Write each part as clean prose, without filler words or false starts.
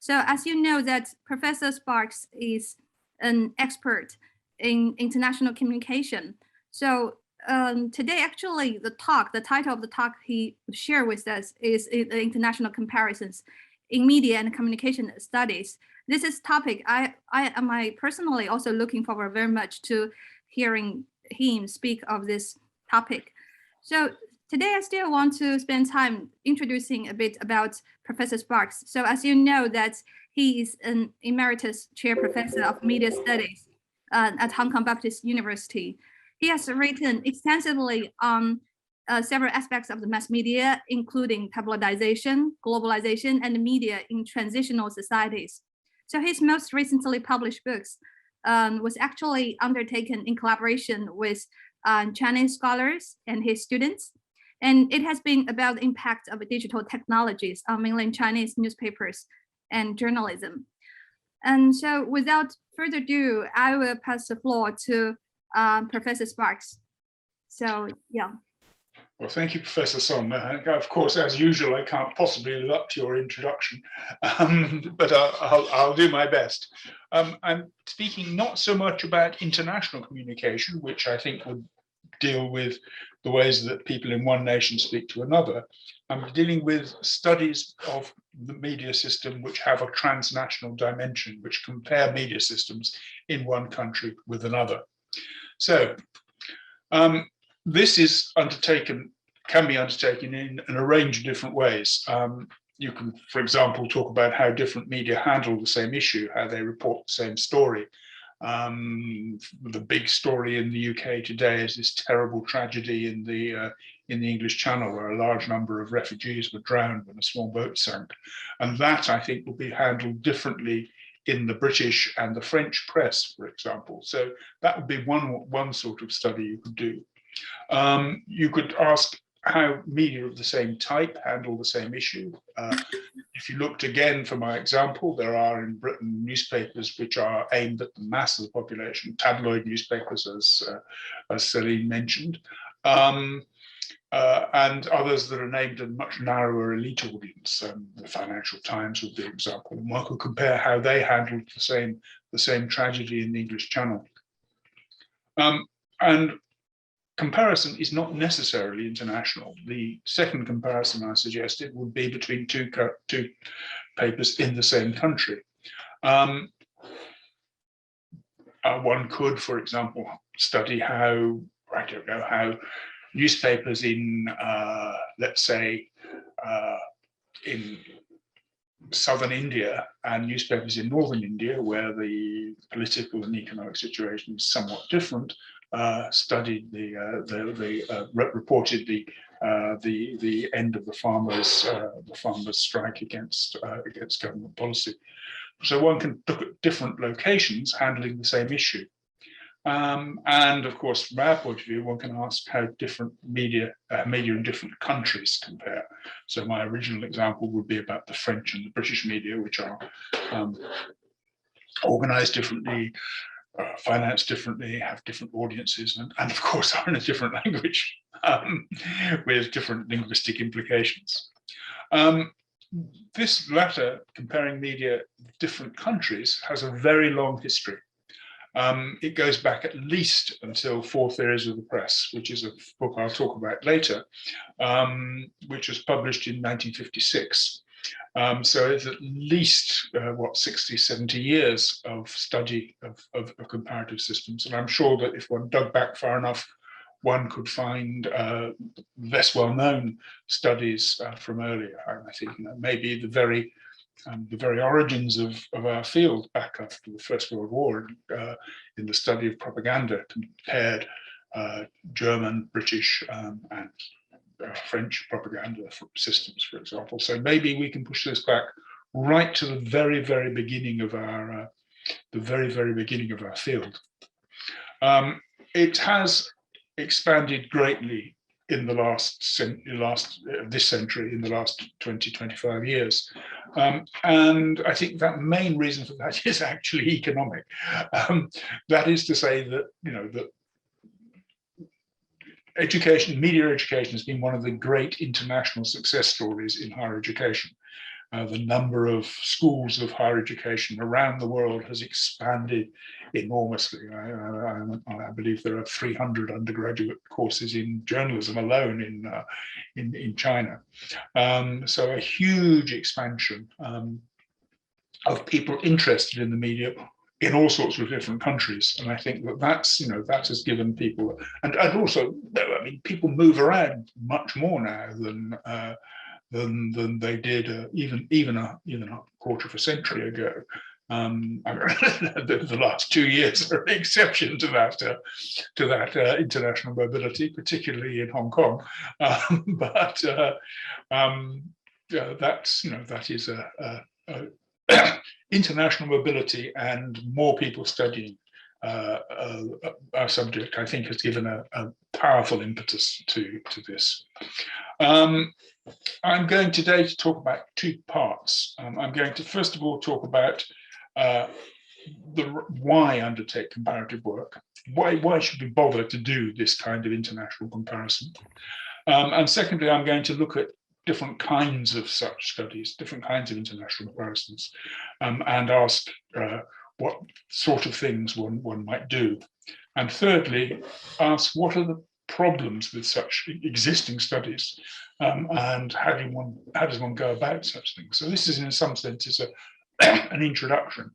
So as you know that Professor Sparks is an expert in international communication. So today, actually, the title of the talk he would share with us is international comparisons in media and communication studies. This is topic I am personally also looking forward very much to hearing him speak of this topic. So today I still want to spend time introducing a bit about Professor Sparks. So as you know that he is an emeritus chair professor of media studies at Hong Kong Baptist University. He has written extensively on several aspects of the mass media, including tabloidization, globalization, and media in transitional societies. So his most recently published books was actually undertaken in collaboration with Chinese scholars and his students. And it has been about the impact of digital technologies on mainland Chinese newspapers and journalism. And so without further ado, I will pass the floor to Professor Sparks. So, yeah. Well, thank you, Professor Song. Of course, as usual, I can't possibly live up to your introduction, but I'll do my best. I'm speaking not so much about international communication, which I think would deal with the ways that people in one nation speak to another. I'm dealing with studies of the media system which have a transnational dimension, which compare media systems in one country with another. So this is can be undertaken in a range of different ways. You can, for example, talk about how different media handle the same issue, how they report the same story. The big story in the UK today is this terrible tragedy in the English Channel, where a large number of refugees were drowned when a small boat sank. And that, I think, will be handled differently in the British and the French press, for example. So that would be one sort of study you could do. You could ask how media of the same type handle the same issue. If you looked again for my example, there are in Britain newspapers which are aimed at the mass of the population, tabloid newspapers, as Celine mentioned, and others that are named a much narrower elite audience. The Financial Times would be an example. And one could compare how they handled the same tragedy in the English Channel. And comparison is not necessarily international. The second comparison I suggested would be between two papers in the same country. One could, for example, study how newspapers in, let's say, in southern India and newspapers in northern India, where the political and economic situation is somewhat different, studied reported the end of the farmers' strike against government policy. So one can look at different locations handling the same issue. And of course, from our point of view, one can ask how different media in different countries compare. So my original example would be about the French and the British media, which are organized differently, financed differently, have different audiences, and of course are in a different language with different linguistic implications. This latter, comparing media in different countries, has a very long history. It goes back at least until Four Theories of the Press, which is a book I'll talk about later, which was published in 1956. So it's at least, 60, 70 years of study of comparative systems. And I'm sure that if one dug back far enough, one could find less well-known studies from earlier. I think maybe the very origins of our field back after the First World War in the study of propaganda compared German, British, and French propaganda systems, for example. So maybe we can push this back right to the very, very beginning of our field. It has expanded greatly in the last 20, 25 years. And I think that main reason for that is actually economic. That is to say that, that media education has been one of the great international success stories in higher education. The number of schools of higher education around the world has expanded enormously. I believe there are 300 undergraduate courses in journalism alone in China. So a huge expansion of people interested in the media in all sorts of different countries. And I think that that has given people, and also, I mean, people move around much more now than they did even a quarter of a century ago. The last 2 years are an exception to that international mobility, particularly in Hong Kong. That is international mobility and more people studying our subject, I think, has given a powerful impetus to this. I'm going today to talk about two parts. I'm going to first of all talk about why undertake comparative work. Why should we bother to do this kind of international comparison? And secondly, I'm going to look at different kinds of such studies, different kinds of international comparisons, and ask what sort of things one might do. And thirdly, ask what are the problems with such existing studies, and how does one go about such things? So this is, in some sense, an introduction.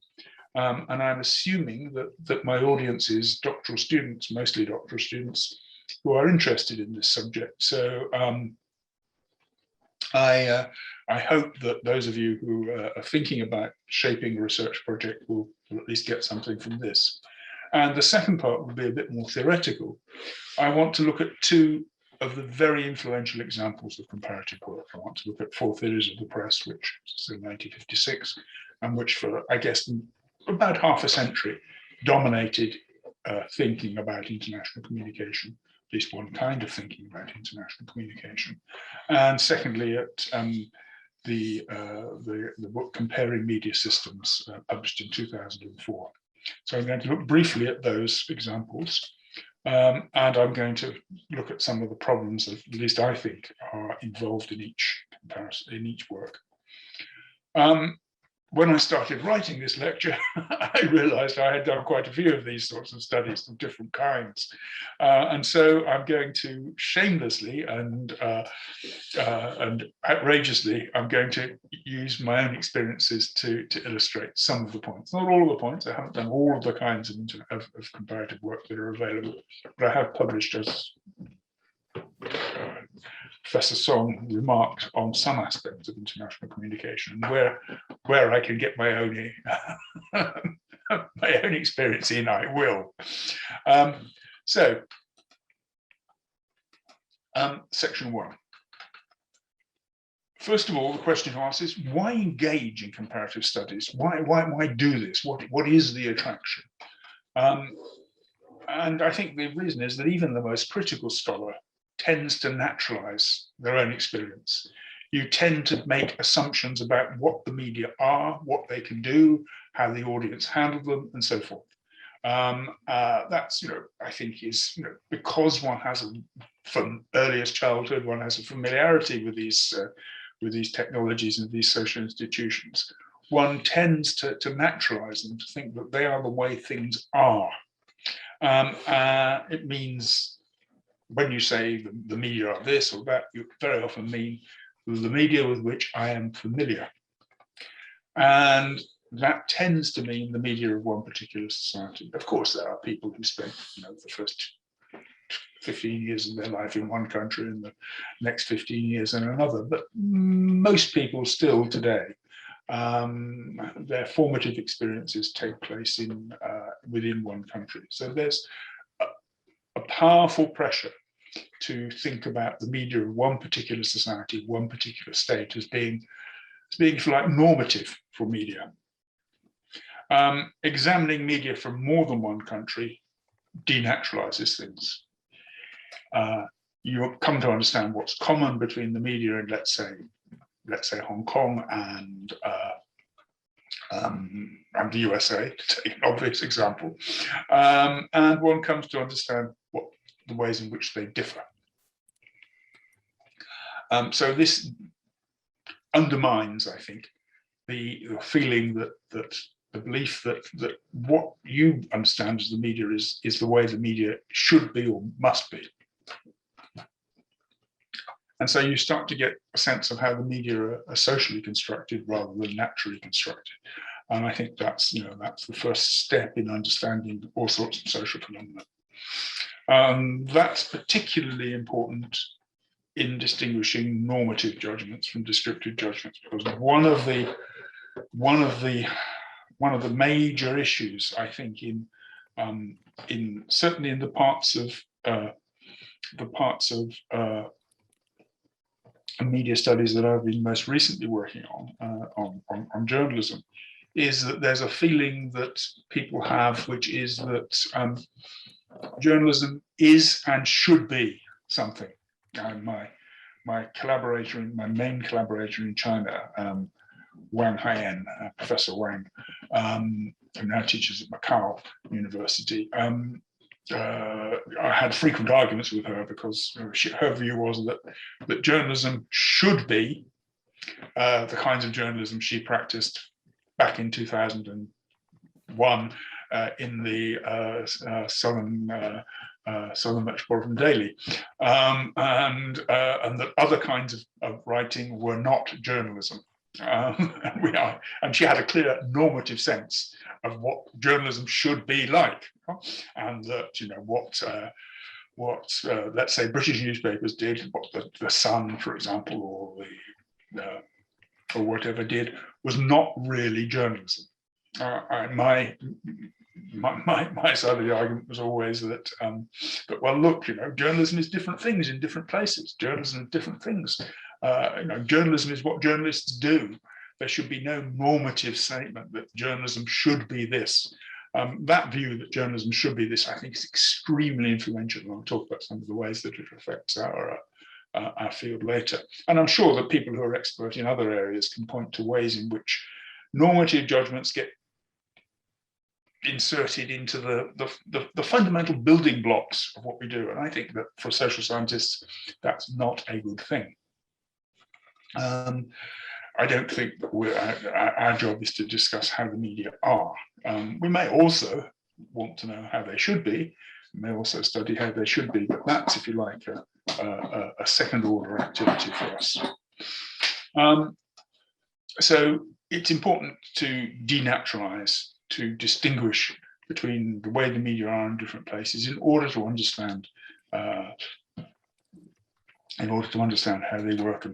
And I'm assuming that my audience is doctoral students, mostly doctoral students, who are interested in this subject. So I hope that those of you who are thinking about shaping a research project will at least get something from this. And the second part will be a bit more theoretical. I want to look at two of the very influential examples of comparative work. I want to look at Four Theories of the Press, which is in 1956, and which for, I guess, about half a century dominated thinking about international communication, at least one kind of thinking about international communication. And secondly, at the book Comparing Media Systems, published in 2004. So I'm going to look briefly at those examples, and I'm going to look at some of the problems that, at least I think, are involved in each comparison, in each work. When I started writing this lecture, I realized I had done quite a few of these sorts of studies of different kinds. And so I'm going to shamelessly and outrageously, I'm going to use my own experiences to illustrate some of the points. Not all of the points. I haven't done all of the kinds of comparative work that are available, but I have published, as Professor Song remarked, on some aspects of international communication, where I can get my own my own experience in, I will. Section 1. First of all, the question to ask is, why engage in comparative studies? Why do this? What is the attraction? And I think the reason is that even the most critical scholar tends to naturalize their own experience. You tend to make assumptions about what the media are, what they can do, how the audience handle them, and so forth. That's, I think is, because one has from earliest childhood, one has a familiarity with these technologies and these social institutions. One tends to naturalize them, to think that they are the way things are. It means, when you say the media are this or that, you very often mean the media with which I am familiar. And that tends to mean the media of one particular society. Of course, there are people who spend the first 15 years of their life in one country and the next 15 years in another, but most people still today, their formative experiences take place within one country. So there's a powerful pressure to think about the media of one particular society, one particular state, as being, if you like, normative for media. Examining media from more than one country denaturalizes things. You come to understand what's common between the media and, let's say Hong Kong and the USA, to take an obvious example, and one comes to understand what the ways in which they differ. So this undermines, I think, the feeling that the belief that what you understand as the media is the way the media should be or must be. And so you start to get a sense of how the media are socially constructed rather than naturally constructed. And I think that's the first step in understanding all sorts of social phenomena. That's particularly important in distinguishing normative judgments from descriptive judgments, because one of the major issues, I think, certainly in the parts of media studies that I've been most recently working on journalism, is that there's a feeling that people have, which is that journalism is and should be something. My main collaborator in China, Wang Haiyan, Professor Wang, who now teaches at Macau University. I had frequent arguments with her because her view was that journalism should be the kinds of journalism she practiced back in 2001 in the Southern Metropolitan Daily, and that other kinds of writing were not journalism. And she had a clear normative sense of what journalism should be like, and that what let's say British newspapers did, what the Sun, for example, or whatever did, was not really journalism. My side of the argument was always that well, look, journalism is different things in different places. Journalism is different things. Journalism is what journalists do. There should be no normative statement that journalism should be this. That view that journalism should be this, I think, is extremely influential. And I'll talk about some of the ways that it affects our field later. And I'm sure that people who are expert in other areas can point to ways in which normative judgments get inserted into the fundamental building blocks of what we do. And I think that for social scientists, that's not a good thing. I don't think that our job is to discuss how the media are. We may also want to know how they should be. We may also study how they should be, but that's, if you like, a second order activity for us. So it's important to denaturalize, to distinguish between the way the media are in different places in order to understand how they work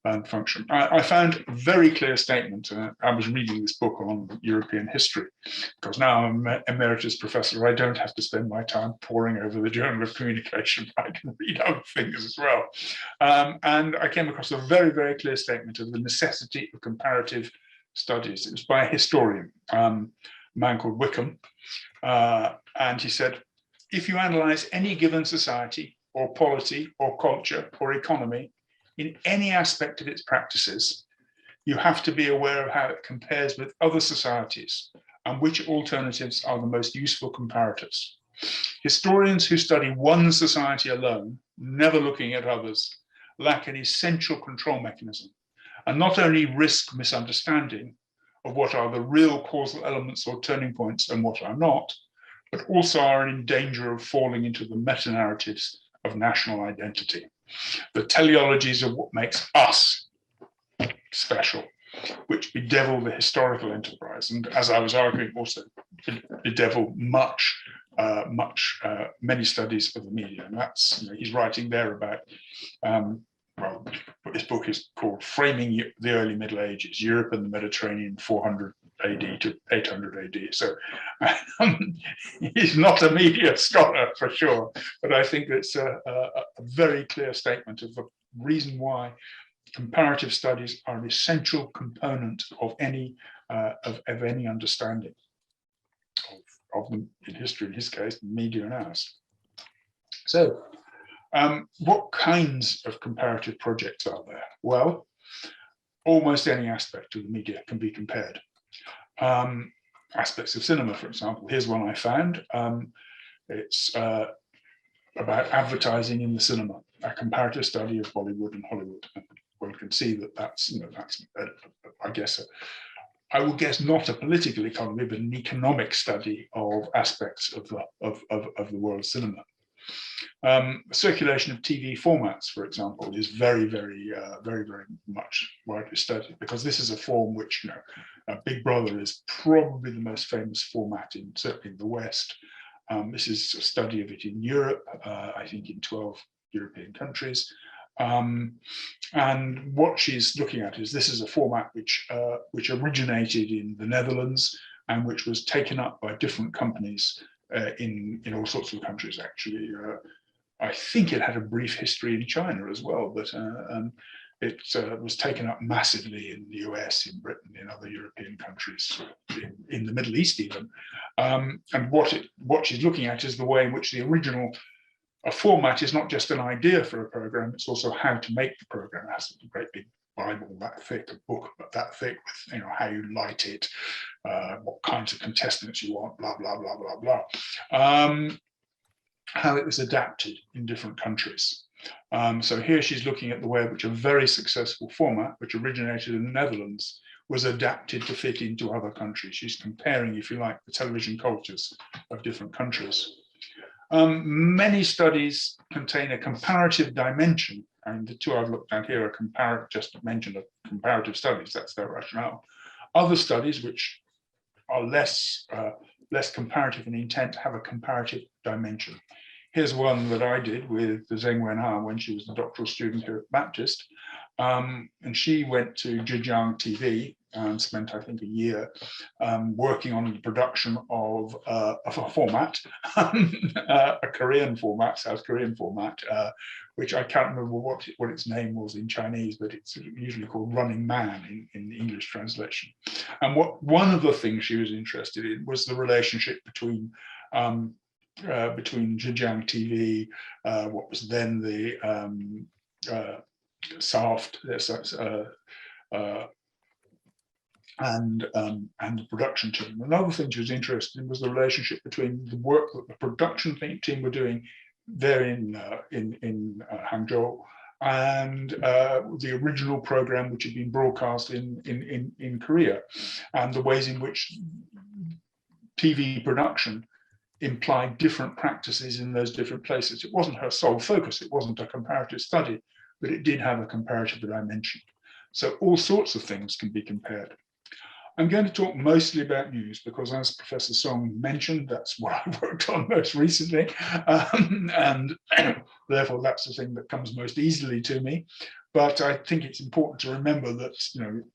and function. I found a very clear statement. I was reading this book on European history, because now I'm an emeritus professor. I don't have to spend my time poring over the Journal of Communication. I can read other things as well. And I came across a very, very clear statement of the necessity of comparative studies. It was by a historian, a man called Wickham. And he said, if you analyze any given society or polity or culture or economy in any aspect of its practices, you have to be aware of how it compares with other societies and which alternatives are the most useful comparators. Historians who study one society alone, never looking at others, lack an essential control mechanism, and not only risk misunderstanding of what are the real causal elements or turning points and what are not, but also are in danger of falling into the meta-narratives of national identity, the teleologies of what makes us special, which bedevil the historical enterprise, and as I was arguing, also bedevil many studies of the media. And that's, he's writing there about, well, his book is called Framing the Early Middle Ages, Europe and the Mediterranean, 400 AD to 800 AD. So he's not a media scholar for sure, but I think it's a very clear statement of the reason why comparative studies are an essential component of any understanding of them in history, in his case, media and ours. So what kinds of comparative projects are there? Well, almost any aspect of the media can be compared. Aspects of cinema, for example. Here's one I found. It's about advertising in the cinema, a comparative study of Bollywood and Hollywood. one can see that that's I would guess not a political economy, but an economic study of aspects of the world cinema. Circulation of TV formats, for example, is very much widely studied, because this is a form which, Big Brother is probably the most famous format certainly in the West. This is a study of it in Europe, I think in 12 European countries. And what she's looking at is this is a format which originated in the Netherlands and which was taken up by different companies in all sorts of countries, actually. I think it had a brief history in China as well, but it was taken up massively in the US, in Britain, in other European countries, in the Middle East even. And what she's looking at is the way in which the original format is not just an idea for a program, it's also how to make the program. It has a great big Bible that thick, a book that thick, with how you light it, what kinds of contestants you want, blah, blah, blah, blah, blah. How it was adapted in different countries. So here she's looking at the way in which a very successful format, which originated in the Netherlands, was adapted to fit into other countries. She's comparing, if you like, the television cultures of different countries. Many studies contain a comparative dimension, and the two I've looked at here are just mentioned of comparative studies, that's their rationale. Other studies, which are less comparative in intent, have a comparative dimension. Here's one that I did with Zheng Wenha when she was a doctoral student here at Baptist. And she went to Zhejiang TV and spent, I think, a year working on the production of a format, a Korean format, South Korean format, which I can't remember what its name was in Chinese, but it's usually called Running Man in the English translation. And one of the things she was interested in was the relationship between Zhejiang TV, what was then the SAFT, and the production team. Another thing she was interested in was the relationship between the work that the production team were doing there in Hangzhou and the original program which had been broadcast in Korea, and the ways in which TV production implied different practices in those different places. It wasn't her sole focus, it wasn't a comparative study, but it did have a comparative dimension. So all sorts of things can be compared. I'm going to talk mostly about news because, as Professor Song mentioned, that's what I worked on most recently. And therefore, that's the thing that comes most easily to me. But I think it's important to remember that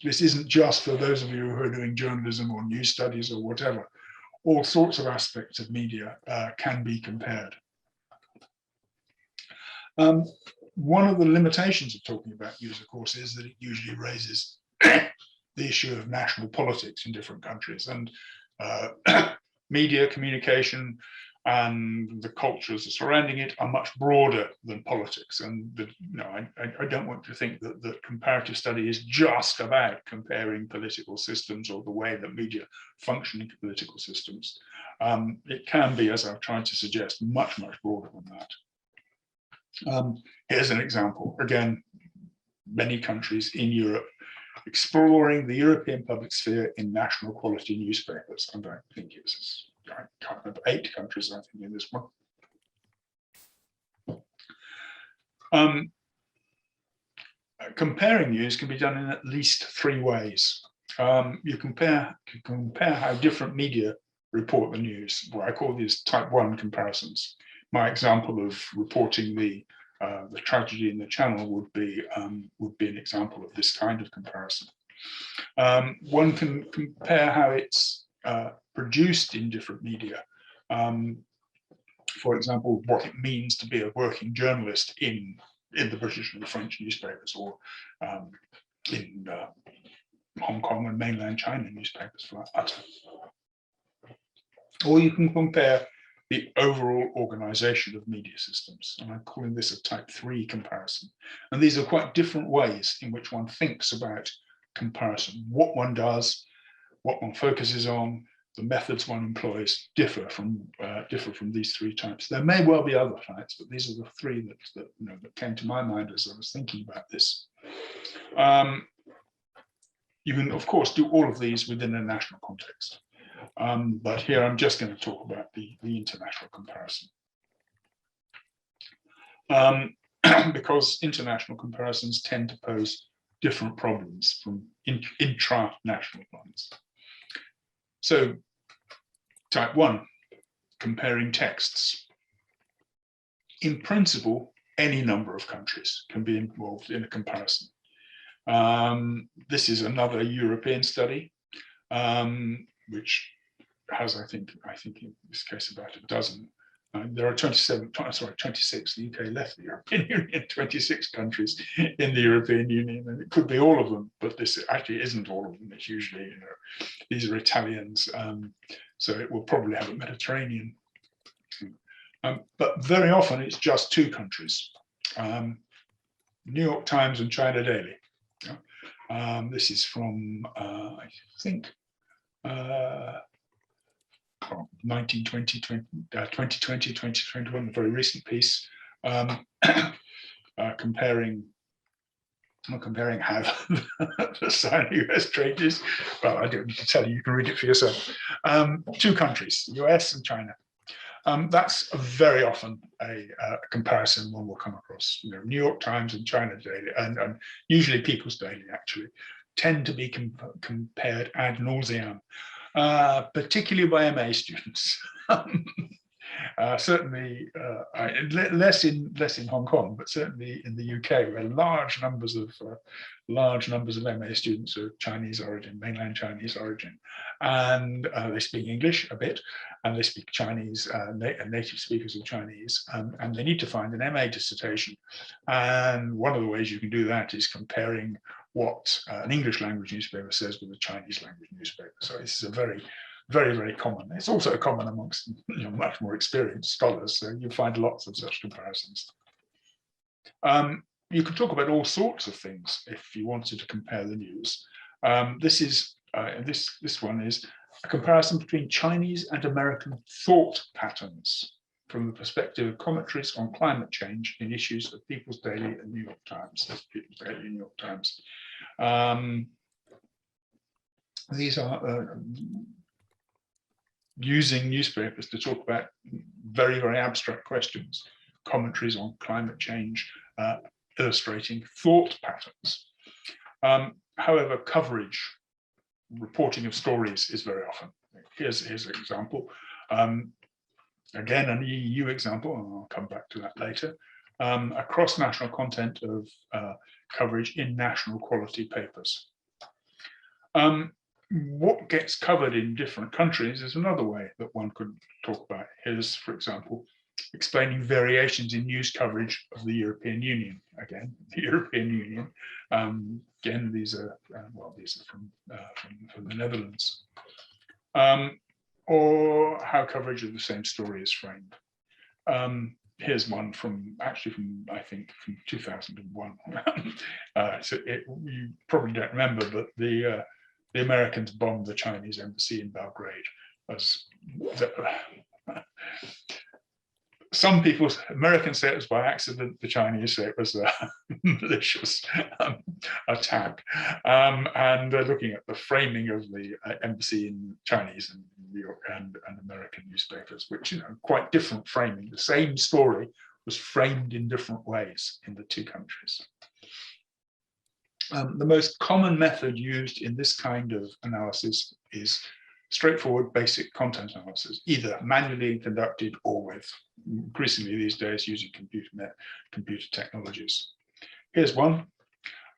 this isn't just for those of you who are doing journalism or news studies or whatever. All sorts of aspects of media can be compared. One of the limitations of talking about news, of course, is that it usually raises the issue of national politics in different countries, and media communication and the cultures surrounding it are much broader than politics. And I don't want to think that comparative study is just about comparing political systems or the way that media function into political systems. It can be, as I've tried to suggest, much broader than that. Here's an example. Again, many countries in Europe exploring the European public sphere in national quality newspapers. And I think it's, I can't remember, 8 countries, I think, in this one. Comparing news can be done in at least 3 ways. You compare how different media report the news. What I call these type 1 comparisons. My example of reporting the tragedy in the Channel would be an example of this kind of comparison. One can compare how it's produced in different media. For example, what it means to be a working journalist in the British and the French newspapers, or in Hong Kong and mainland China newspapers, for that matter. Or you can compare the overall organization of media systems. And I'm calling this a type 3 comparison. And these are quite different ways in which one thinks about comparison. What one does, what one focuses on, the methods one employs differ from these 3 types. There may well be other types, but these are the 3 that came to my mind as I was thinking about this. You can, of course, do all of these within a national context. But here I'm just going to talk about the international comparison. Because international comparisons tend to pose different problems from intra-national ones. So, type 1, comparing texts. In principle, any number of countries can be involved in a comparison. This is another European study, which has, I think in this case, about a dozen. There are 26. The UK left the European Union, 26 countries in the European Union, and it could be all of them, but this actually isn't all of them. It's usually, these are Italians, so it will probably have a Mediterranean. But very often it's just two countries, New York Times and China Daily. This is from, I think, 2020, 2021, a very recent piece, comparing how the sign of US trade is. Well, I don't need to tell you, you can read it for yourself. Two countries, US and China. That's very often a comparison one will come across. New York Times and China Daily, and usually People's Daily actually, tend to be compared ad nauseam, particularly by MA students. Certainly, less in Hong Kong, but certainly in the UK, where large numbers of MA students are Chinese origin, mainland Chinese origin, and they speak English a bit, and they speak Chinese, native speakers of Chinese, and they need to find an MA dissertation. And one of the ways you can do that is comparing what an English language newspaper says with a Chinese language newspaper. So this is a very, very common. It's also common amongst much more experienced scholars. So you find lots of such comparisons. You could talk about all sorts of things if you wanted to compare the news. This one is a comparison between Chinese and American thought patterns from the perspective of commentaries on climate change in issues of People's Daily and New York Times. People's Daily and New York Times. These are using newspapers to talk about very, very abstract questions, commentaries on climate change, illustrating thought patterns. However, coverage, reporting of stories is very often. Here's an example. Again, an EU example, and I'll come back to that later. A cross-national content of coverage in national quality papers. What gets covered in different countries is another way that one could talk about. Here's, for example, explaining variations in news coverage of the European Union. Again, the European Union. Again, these are from the Netherlands. Or how coverage of the same story is framed. Here's one I think from 2001. So you probably don't remember, but the Americans bombed the Chinese embassy in Belgrade. Some people, Americans say it was by accident, the Chinese say it was a malicious attack. And looking at the framing of the embassy in Chinese and New York and American newspapers, which, quite different framing. The same story was framed in different ways in the two countries. The most common method used in this kind of analysis is straightforward basic content analysis, either manually conducted or with, increasingly these days, using computer technologies. Here's one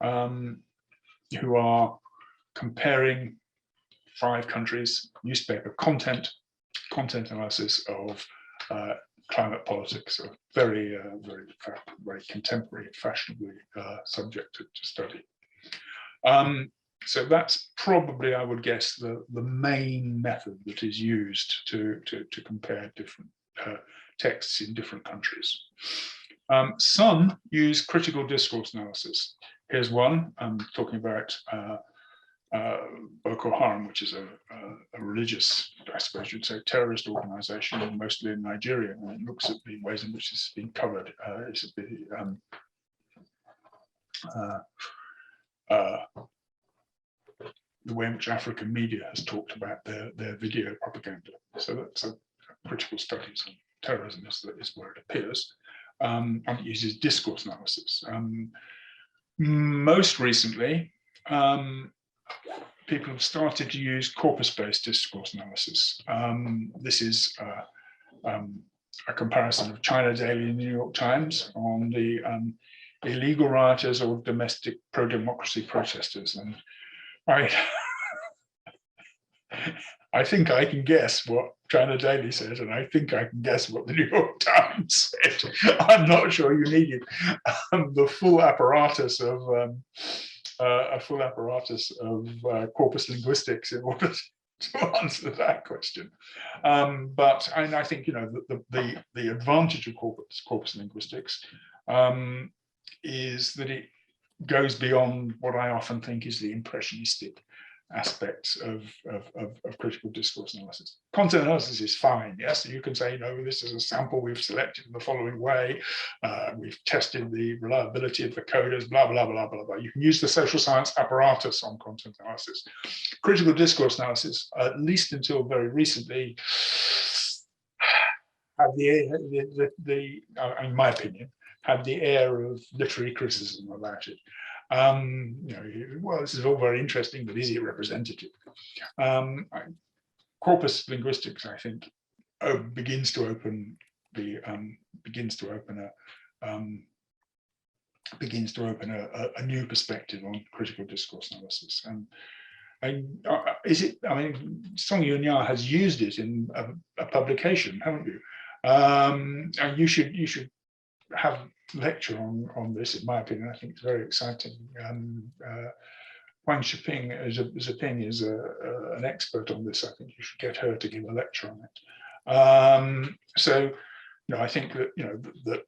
who are comparing 5 countries, newspaper content analysis of climate politics, a very contemporary, fashionably subject to study. So that's probably, I would guess, the main method that is used to compare different texts in different countries. Some use critical discourse analysis. Here's one, I'm talking about Boko Haram, which is a religious, I suppose you'd say, terrorist organization, mostly in Nigeria, and it looks at the ways in which this has been covered. the way in which African media has talked about their video propaganda. So that's a critical studies on terrorism is where it appears, and it uses discourse analysis. Most recently, people have started to use corpus-based discourse analysis. This is a comparison of China Daily and the New York Times on the illegal rioters or domestic pro-democracy protesters. And I think I can guess what China Daily said, and I think I can guess what the New York Times said. I'm not sure you needed the full apparatus of corpus linguistics in order to answer that question. But I think the advantage of corpus linguistics is that it goes beyond what I often think is the impressionistic aspects of critical discourse analysis. Content analysis is fine, yes, you can say, no, this is a sample we've selected in the following way, we've tested the reliability of the coders, blah, blah, blah, blah, blah. You can use the social science apparatus on content analysis. Critical discourse analysis, at least until very recently, had in my opinion, had the air of literary criticism about it. Well, this is all very interesting, but is it representative? Corpus linguistics, I think, begins to open a new perspective on critical discourse analysis. Song Yun-Ya has used it in a publication, haven't you? And you should have lecture on this, in my opinion. I think it's very exciting. Wang Shiping is an expert on this. I think you should get her to give a lecture on it. So, I think that that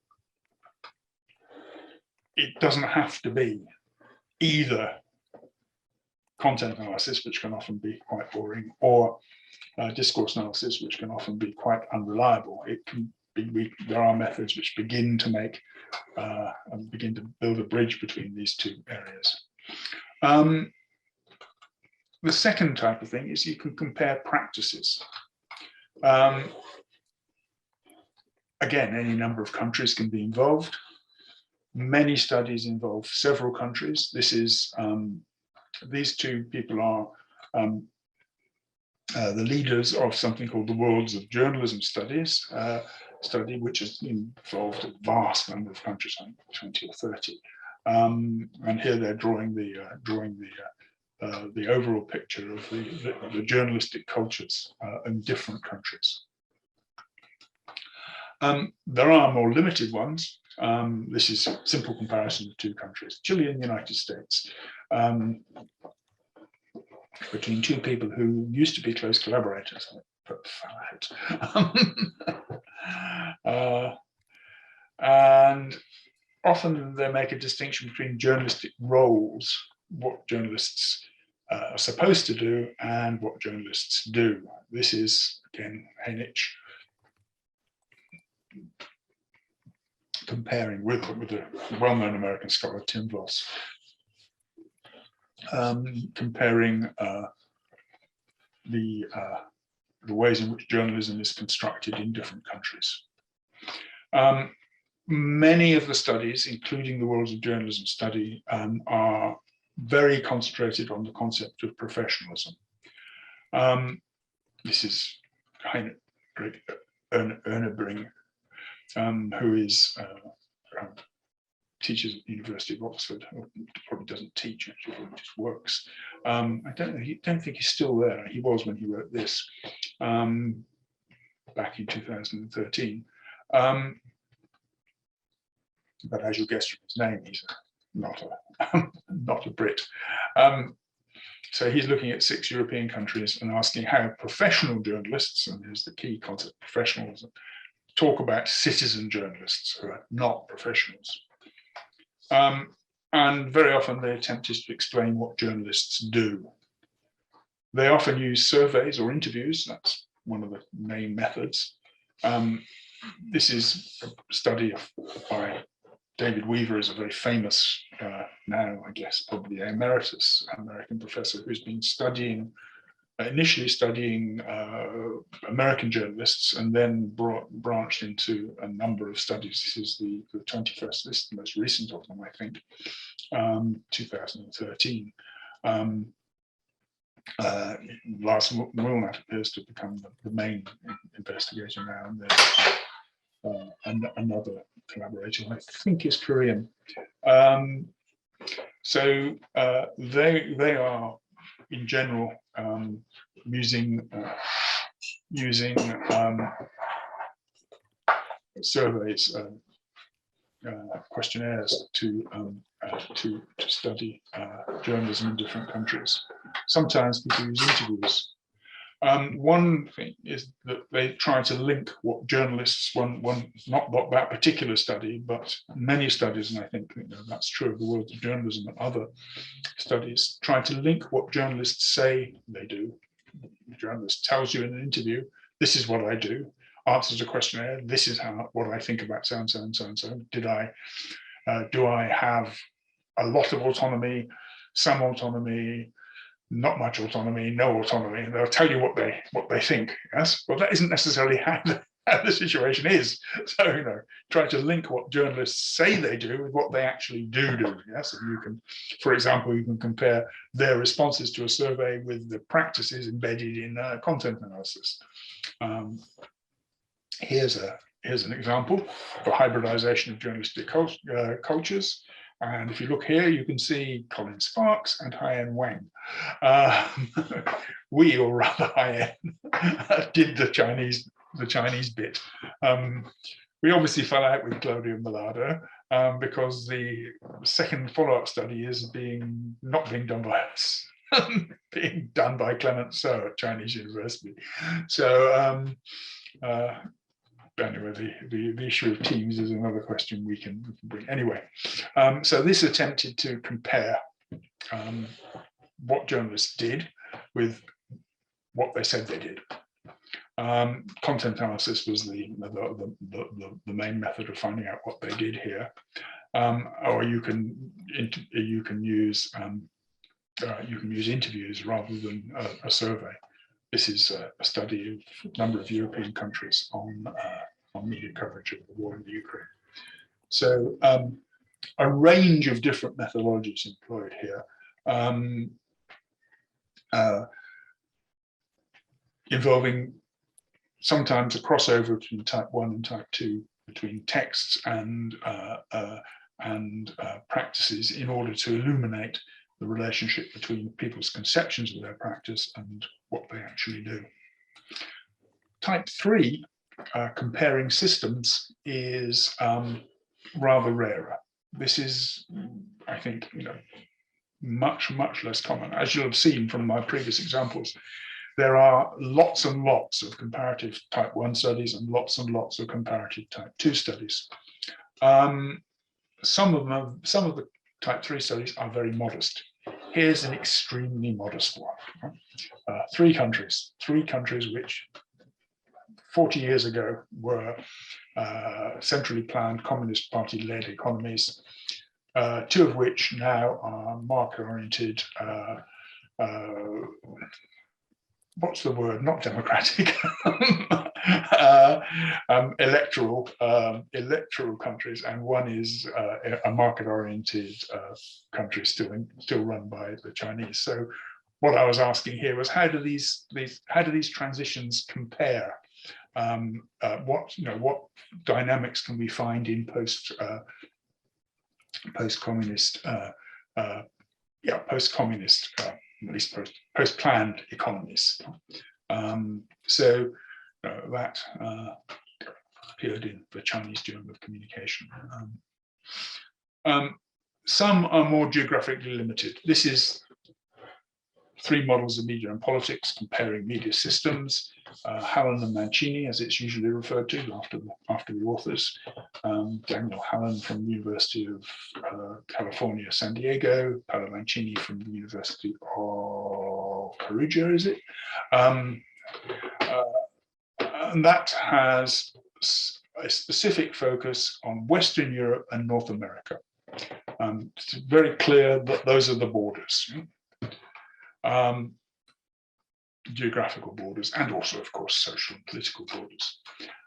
it doesn't have to be either content analysis, which can often be quite boring, or discourse analysis, which can often be quite unreliable. It can be, there are methods which begin to make and begin to build a bridge between these two areas. The second type of thing is you can compare practices. Again, any number of countries can be involved. Many studies involve several countries. This is these two people are the leaders of something called the Worlds of Journalism Studies, study which has involved a vast number of countries, I think 20 or 30. And here they're drawing the overall picture of the journalistic cultures in different countries. There are more limited ones. This is a simple comparison of two countries, Chile and the United States, between two people who used to be close collaborators. And often they make a distinction between journalistic roles, what journalists are supposed to do, and what journalists do. This is, again, Heynich comparing with a well-known American scholar, Tim Voss, comparing the ways in which journalism is constructed in different countries. Many of the studies, including the Worlds of Journalism study, are very concentrated on the concept of professionalism. This is Ernebring, who is teaches at the University of Oxford, or probably doesn't teach, actually, he just works. I don't think he's still there. He was when he wrote this back in 2013. But as you guess from his name, he's not a Brit. So he's looking at 6 European countries and asking how professional journalists, and here's the key concept, professionalism, talk about citizen journalists who are not professionals. And very often the attempt is to explain what journalists do. They often use surveys or interviews. That's one of the main methods. This is a study by David Weaver is a very famous, now I guess probably emeritus American professor who's been studying, initially studying American journalists, and then branched into a number of studies. This is the 21st, this is the most recent of them, I think, 2013. Lasswell and Bernays appears to become the main investigator now, and there's another collaborator, I think is Korean. So they are in general using surveys, questionnaires to study journalism in different countries. Sometimes people use interviews. One thing is that they try to link what journalists, not that particular study, but many studies, and I think that's true of the world of journalism and other studies, try to link what journalists say they do. The journalist tells you in an interview, this is what I do, answers a questionnaire, this is what I think about so and so and so and so. Do I have a lot of autonomy, some autonomy, not much autonomy, no autonomy? They'll tell you what they think. Yes, well, that isn't necessarily how the situation is. So try to link what journalists say they do with what they actually do. Yes, and you can, for example, you can compare their responses to a survey with the practices embedded in content analysis. Here's an example for hybridization of journalistic cultures. And if you look here, you can see Colin Sparks and Haiyan Wang. We, or rather Haiyan, did the Chinese bit. We obviously fell out with Claudia Malado because the second follow-up study is not being done by us, being done by Clement So at Chinese University. So anyway, the issue of teams is another question we can bring. Anyway, so this attempted to compare what journalists did with what they said they did. Content analysis was the main method of finding out what they did here, or you can use interviews rather than a survey. This is a study of a number of European countries on media coverage of the war in the Ukraine. So a range of different methodologies employed here, involving sometimes a crossover between type 1 and type 2, between texts and practices, in order to illuminate the relationship between people's conceptions of their practice and what they actually do. Type 3, comparing systems, is rather rarer. This is, I think, much less common. As you'll have seen from my previous examples, there are lots and lots of comparative type 1 studies and lots of comparative type 2 studies. Some of the type 3 studies are very modest. Here's an extremely modest one. 3 countries which 40 years ago were centrally planned Communist Party-led economies, 2 of which now are market-oriented, what's the word? Not democratic, electoral countries, and one is a market-oriented country still run by the Chinese. So what I was asking here was, how do these transitions compare? What dynamics can we find in post-communist, at least post-planned economies? So that appeared in the Chinese Journal of Communication. Some are more geographically limited. This is 3 models of media and politics comparing media systems. Hallen and Mancini, as it's usually referred to after the authors. Daniel Hallen from the University of California, San Diego. Paolo Mancini from the University of Perugia, is it? And that has a specific focus on Western Europe and North America. It's very clear that those are the borders, geographical borders, and also, of course, social and political borders.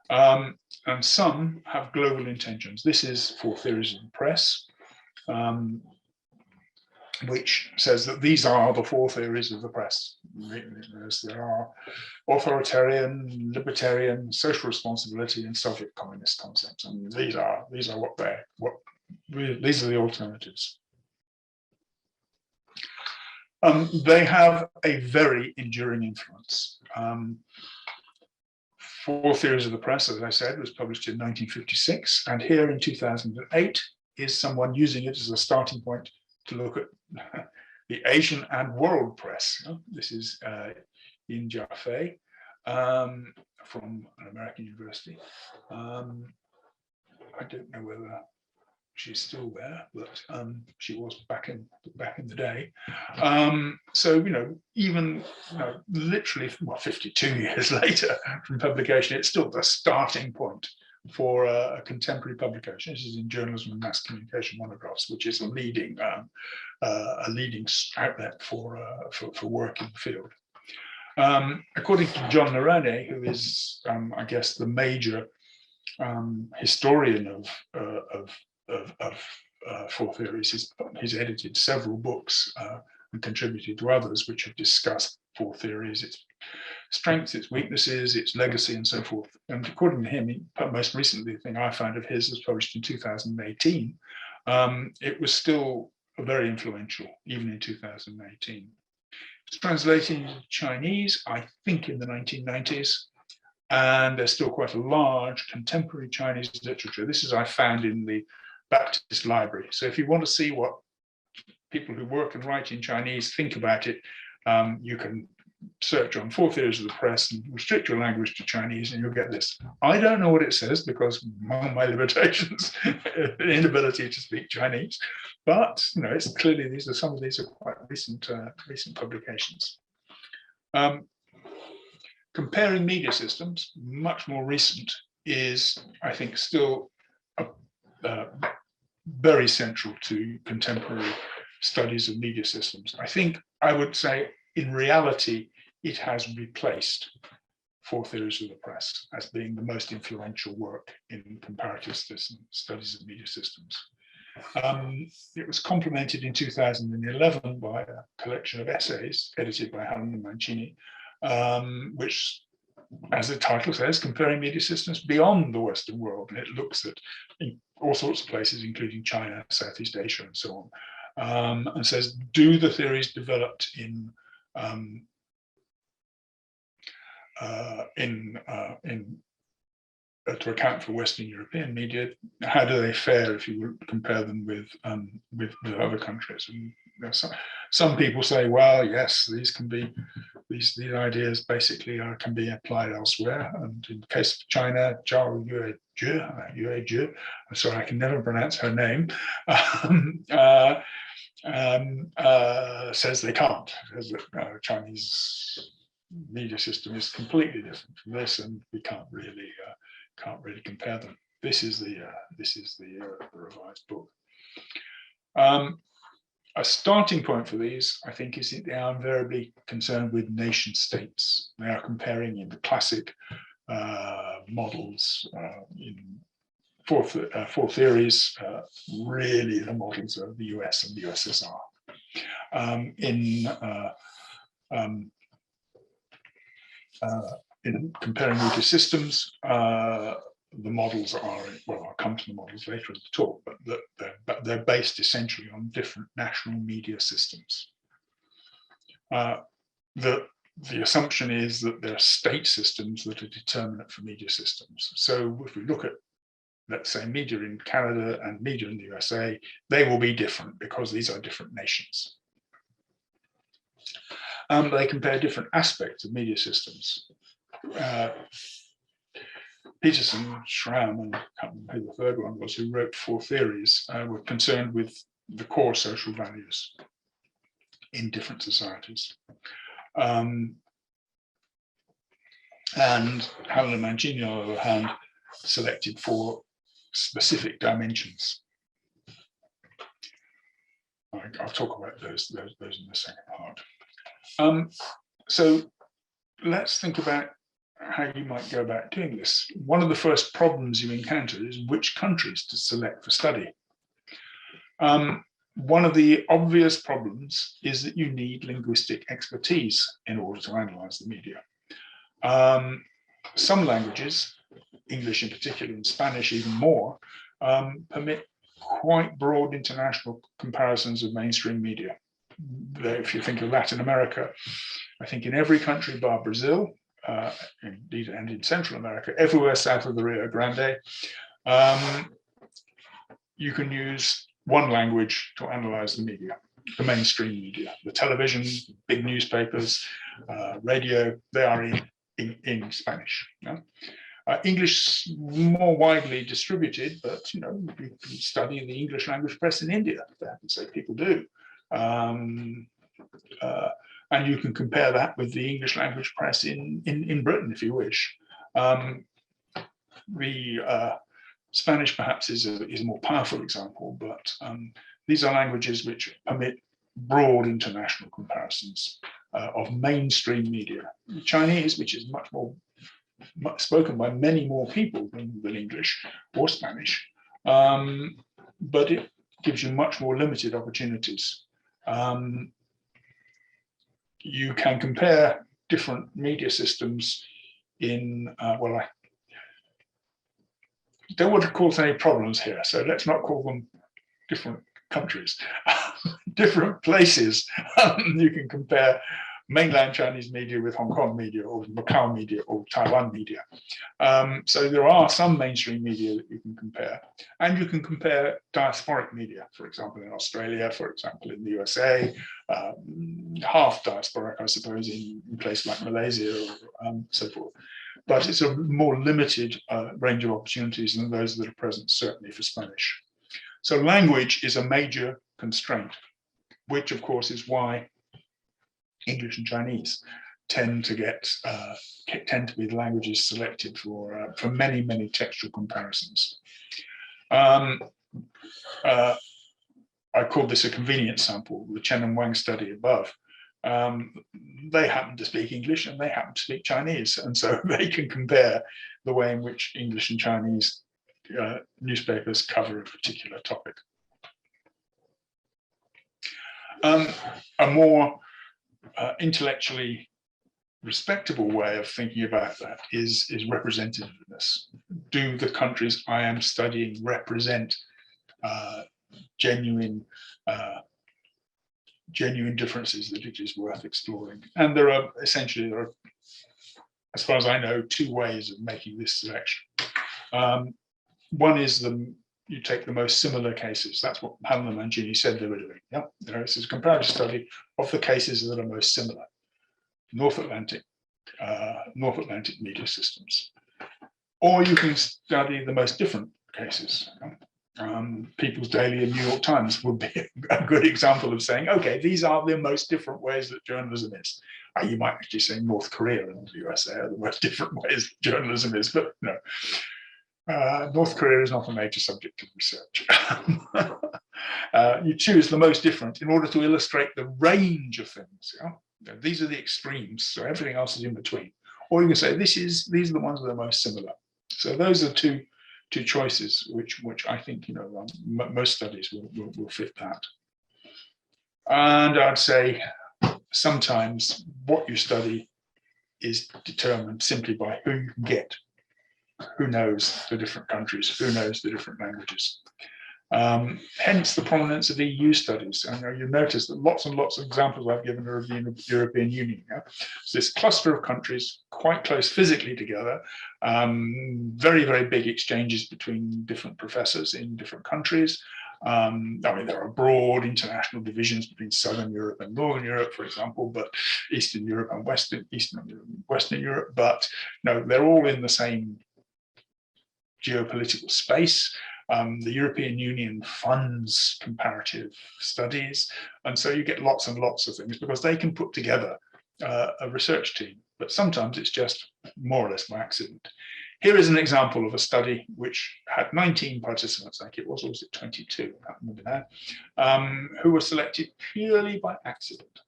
And some have global intentions. This is Four Theories of the Press, which says that these are the four theories of the press. There are authoritarian, libertarian, social responsibility, and Soviet communist concepts, and these are these are the alternatives. They have a very enduring influence. Four Theories of the Press, as I said, was published in 1956, and here in 2008 is someone using it as a starting point to look at the Asian and world press. This is Yin Jiafei from an American university. I don't know whether she's still there, but she was back in the day. So even literally 52 years later from publication, it's still the starting point for a contemporary publication. This is in Journalism and Mass Communication Monographs, which is a leading outlet for work in the field. According to John Nerone, who is, I guess, the major historian of Four Theories, he's edited several books and contributed to others which have discussed Four Theories, its strengths, its weaknesses, its legacy, and so forth. And according to him, most recently, the thing I found of his was published in 2018. It was still very influential, even in 2018. It's translated into Chinese, I think, in the 1990s. And there's still quite a large contemporary Chinese literature. This is I found in the Baptist Library. So if you want to see what people who work and write in Chinese think about it, you can search on Four Theories of the Press and restrict your language to Chinese, and you'll get this. I don't know what it says because among my limitations, inability to speak Chinese, but it's clearly some of these are quite recent publications. Comparing media systems, much more recent, is I think still very central to contemporary studies of media systems. I think I would say in reality, it has replaced Four Theories of the Press as being the most influential work in comparative studies of media systems. It was complemented in 2011 by a collection of essays edited by Colin and Mancini, which, as the title says, comparing media systems beyond the Western world, and it looks at all sorts of places, including China, Southeast Asia, and so on, and says, do the theories developed to account for Western European media, how do they fare if you compare them with other countries? And some people say, well, yes, these ideas basically can be applied elsewhere. And in the case of China, Zhao Yuezhi, I'm sorry, I can never pronounce her name, says they can't, because the Chinese media system is completely different from this, and we can't really compare them. This is the revised book. A starting point for these, I think, is that they are invariably concerned with nation states. They are comparing in the classic models in Four Theories. Really, the models are the US and the USSR. In comparing media systems, the models are, well, I'll come to the models later in the talk, but they're based essentially on different national media systems. The assumption is that they're state systems that are determinate for media systems. So if we look at, let's say, media in Canada and media in the USA, they will be different because these are different nations. They compare different aspects of media systems. Peterson, Schramm, and I can't remember who the third one was, who wrote Four Theories, were concerned with the core social values in different societies. And Colin and Mancini, on the other hand, selected for specific dimensions. I'll talk about those in the second part. So let's think about how you might go about doing this. One of the first problems you encounter is which countries to select for study. One of the obvious problems is that you need linguistic expertise in order to analyze the media. Some languages, English in particular and Spanish even more, permit quite broad international comparisons of mainstream media. If you think of Latin America, I think in every country bar Brazil, indeed, and in Central America, everywhere south of the Rio Grande, you can use one language to analyze the media, the mainstream media, the television, big newspapers, radio, they are in Spanish. Yeah? English more widely distributed, but you can study the English language press in India. They happen to say people do. And you can compare that with the English language press in Britain, if you wish. The Spanish perhaps is a more powerful example, but these are languages which permit broad international comparisons of mainstream media. Chinese, which is much spoken by many more people than English or Spanish, but it gives you much more limited opportunities. You can compare different media systems in, well, I don't want to cause any problems here, so let's not call them different countries, different places. You can compare mainland Chinese media with Hong Kong media or Macau media or Taiwan media. So there are some mainstream media that you can compare, and you can compare diasporic media, for example, in Australia, for example, in the USA, half diasporic, I suppose, in places like Malaysia or so forth. But it's a more limited range of opportunities than those that are present, certainly for Spanish. So language is a major constraint, which of course is why English and Chinese tend to be the languages selected for many textual comparisons. I called this a convenience sample, the Chen and Wang study above. They happen to speak English and they happen to speak Chinese, and so they can compare the way in which English and Chinese newspapers cover a particular topic. A more intellectually respectable way of thinking about that is representativeness. Do the countries I am studying represent genuine differences that it is worth exploring? And there are, as far as I know, two ways of making this selection. One is you take the most similar cases. That's what Hamel and Mancini said they were doing. Yeah, this is a comparative study of the cases that are most similar. North Atlantic media systems. Or you can study the most different cases. People's Daily and New York Times would be a good example of saying, okay, these are the most different ways that journalism is. You might actually say North Korea and the USA are the most different ways that journalism is, but no. North Korea is not a major subject of research. You choose the most different in order to illustrate the range of things. Yeah? These are the extremes, so everything else is in between. Or you can say these are the ones that are most similar. So those are two choices which I think most studies will fit that. And I'd say sometimes what you study is determined simply by who you can get. Who knows the different countries? Who knows the different languages? Hence the prominence of EU studies. I know you notice that lots and lots of examples I've given are of the European Union. Yeah? So this cluster of countries, quite close physically together, very, very big exchanges between different professors in different countries. I mean, there are broad international divisions between Southern Europe and Northern Europe, for example, but Eastern Europe and Western Europe, but no, they're all in the same geopolitical space. The European Union funds comparative studies, and so you get lots and lots of things because they can put together a research team, but sometimes it's just more or less by accident. Here is an example of a study which had 19 participants, I think it was, or was it 22? I can't remember now, who were selected purely by accident.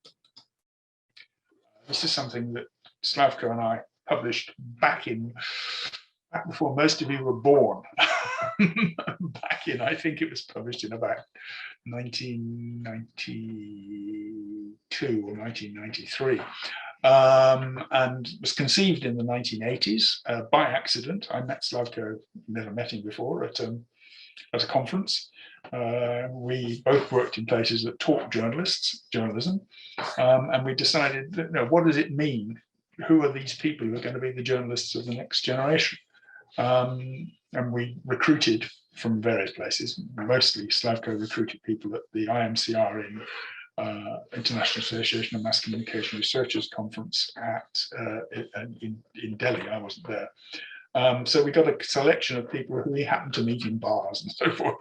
This is something that Slavko and I published back before most of you were born. I think it was published in about 1992 or 1993. And was conceived in the 1980s by accident. I met Slavko, never met him before, at a conference. We both worked in places that taught journalism, and we decided that, what does it mean? Who are these people who are going to be the journalists of the next generation? And we recruited from various places. Mostly Slavko recruited people at the IMCR in International Association of Mass Communication Researchers conference in Delhi. I wasn't there. So we got a selection of people who we happened to meet in bars and so forth.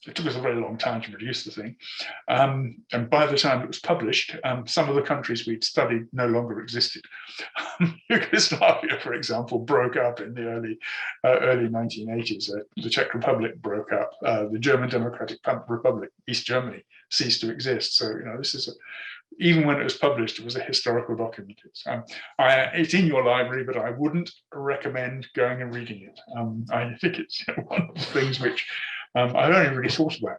It took us a very long time to produce the thing. And by the time it was published, some of the countries we'd studied no longer existed. Yugoslavia, for example, broke up in the early 1980s. The Czech Republic broke up. The German Democratic Republic, East Germany, ceased to exist. So, this is even when it was published, it was a historical document. It's in your library, but I wouldn't recommend going and reading it. I think it's one of the things which I've only really thought about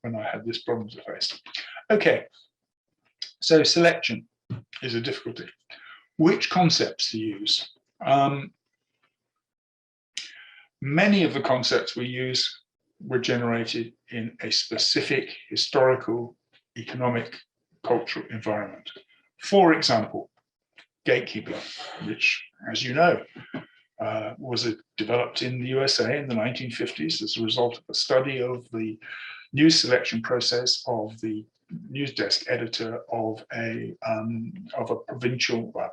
when I had this problem to face. Okay, so selection is a difficulty. Which concepts to use? Many of the concepts we use were generated in a specific historical, economic, cultural environment. For example, gatekeeping, which, as you know, was developed in the USA in the 1950s as a result of a study of the news selection process of the news desk editor of a provincial, I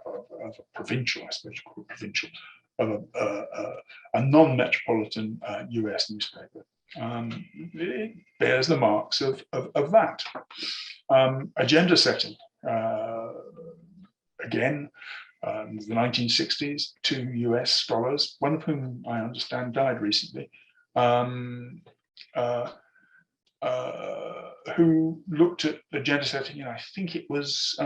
suppose you call it provincial, of a non-metropolitan US newspaper. It bears the marks of that. Agenda setting, again, in the 1960s, two US scholars, one of whom I understand died recently, who looked at agenda setting, I think it was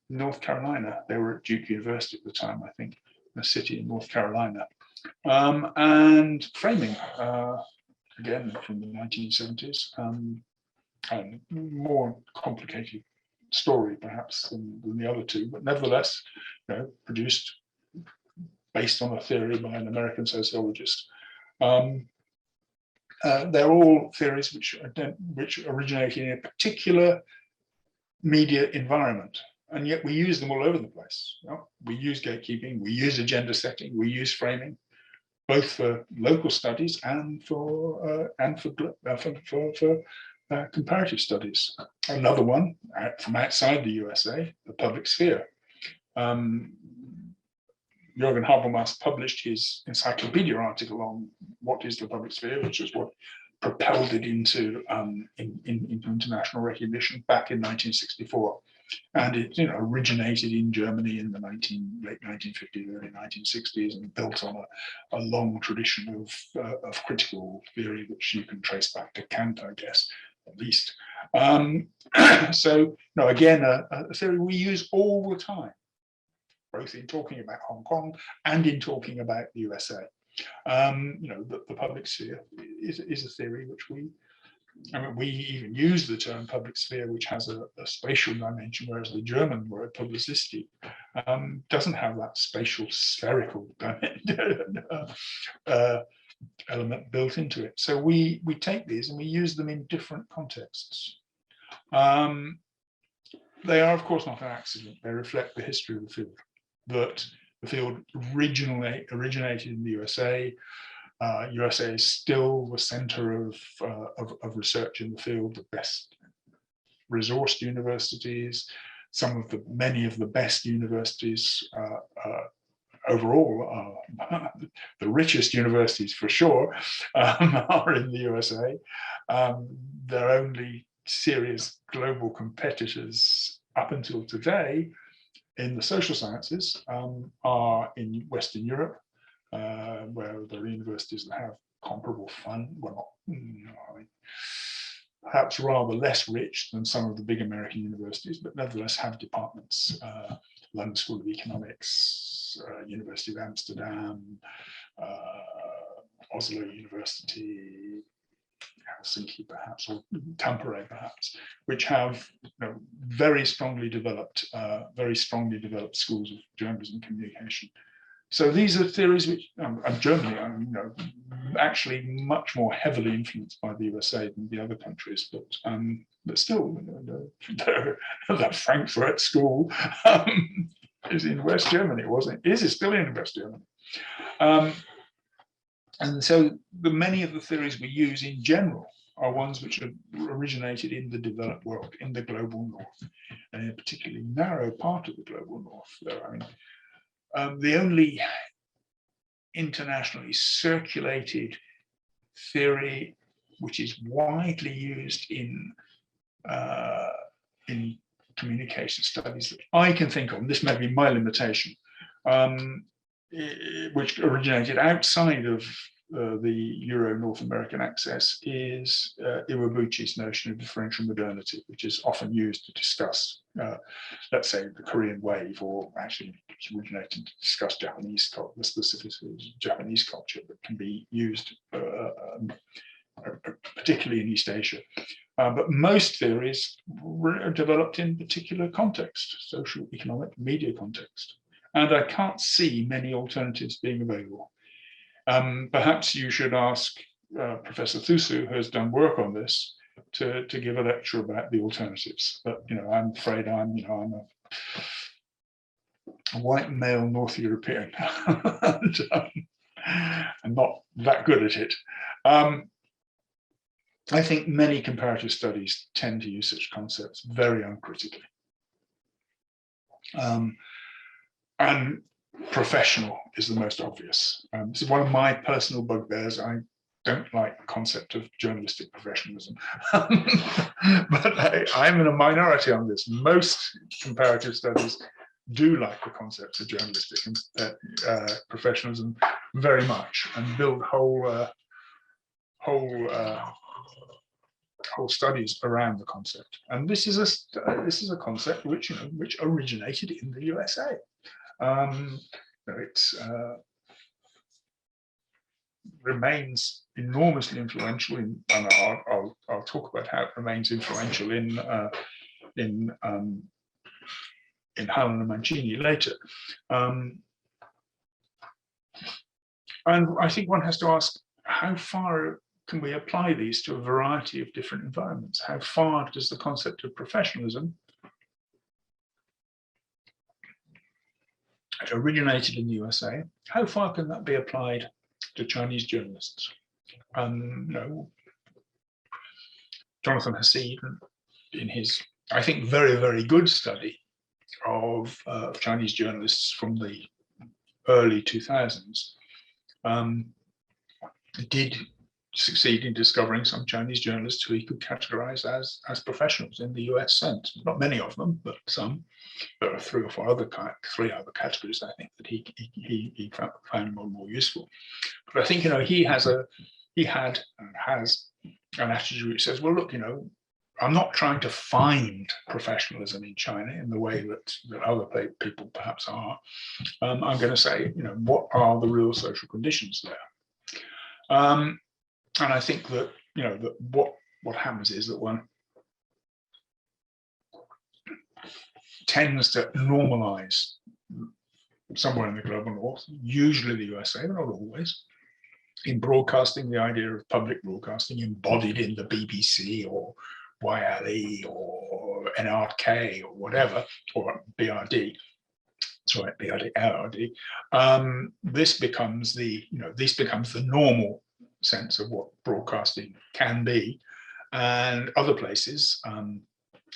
North Carolina. They were at Duke University at the time, I think, a city in North Carolina. And framing, again, from the 1970s, and more complicated story perhaps than the other two, but nevertheless, produced based on a theory by an American sociologist. They're all theories which originate in a particular media environment, and yet we use them all over the place. We use gatekeeping, we use agenda setting, we use framing, both for local studies and for comparative studies. Another one from outside the USA, the public sphere. Jürgen Habermas published his encyclopedia article on what is the public sphere, which is what propelled it into international recognition back in 1964. And it originated in Germany in the late 1950s, early 1960s, and built on a long tradition of critical theory, which you can trace back to Kant, I guess, at least. So, again, a theory we use all the time, both in talking about Hong Kong and in talking about the USA. The public sphere is a theory which we even use the term public sphere, which has a spatial dimension, whereas the German word Publicity doesn't have that spatial spherical element built into it. So we take these and we use them in different contexts. They are, of course, not an accident. They reflect the history of the field. That the field originated in the USA. USA is still the center of research in the field, the best resourced universities, many of the best universities overall, the richest universities for sure, are in the USA. Their only serious global competitors up until today in the social sciences are in Western Europe, where there are universities that have comparable fund, well, not, perhaps rather less rich than some of the big American universities, but nevertheless have departments. London School of Economics, University of Amsterdam, Oslo University, Helsinki perhaps, or Tampere perhaps, which have very strongly developed schools of journalism communication. So these are theories which, and Germany, actually much more heavily influenced by the USA than the other countries, but still, the Frankfurt School is in West Germany, wasn't it? Is it still in West Germany? And so many of the theories we use in general are ones which are originated in the developed world, in the global north, and in a particularly narrow part of the global north. I mean, the only internationally circulated theory which is widely used in communication studies that I can think of, and this may be my limitation, which originated outside of the Euro-North American axis, is Iwabuchi's notion of differential modernity, which is often used to discuss, let's say, the Korean wave, or actually it's originated to discuss Japanese culture, the specificities of Japanese culture that can be used particularly in East Asia. But most theories are developed in particular context, social, economic, media context. And I can't see many alternatives being available. Perhaps you should ask Professor Thusu, who has done work on this, to give a lecture about the alternatives. But I'm afraid I'm a white male North European, and I'm not that good at it. I think many comparative studies tend to use such concepts very uncritically. And professional is the most obvious. This is one of my personal bugbears. I don't like the concept of journalistic professionalism, but I'm in a minority on this. Most comparative studies do like the concepts of journalistic professionalism very much, and build whole studies around the concept. And this is a concept which originated in the USA. It remains enormously influential and I'll talk about how it remains influential in Helen and Mancini later. And I think one has to ask, how far can we apply these to a variety of different environments? How far does the concept of professionalism, it originated in the USA, how far can that be applied to Chinese journalists? Jonathan Hassid, in his, I think, very, very good study of Chinese journalists from the early 2000s, did succeed in discovering some Chinese journalists who he could categorize as professionals in the US sense. Not many of them, but some. There are three other categories, I think, that he found more useful. But I think he had and has an attitude which says, well, look, I'm not trying to find professionalism in China in the way that other people perhaps are. I'm going to say, what are the real social conditions there? And I think that that what happens is that one tends to normalize somewhere in the global north, usually the USA, but not always, in broadcasting, the idea of public broadcasting embodied in the BBC or YLE or NRK or whatever, or BRD. That's right, BRD. This becomes the normal sense of what broadcasting can be, and other places,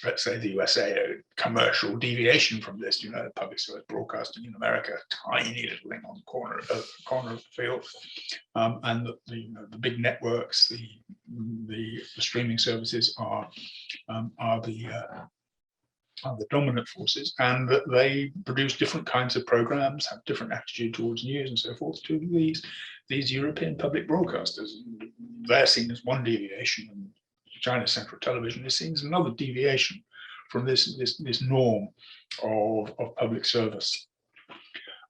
let's say the USA, a commercial deviation from this. Public service broadcasting in America, tiny little thing on the corner of the field, and the big networks, the streaming services are the are the dominant forces, and that they produce different kinds of programs, have different attitude towards news and so forth to these European public broadcasters. They're seen as one deviation, and China's central television is seen as another deviation from this norm of public service.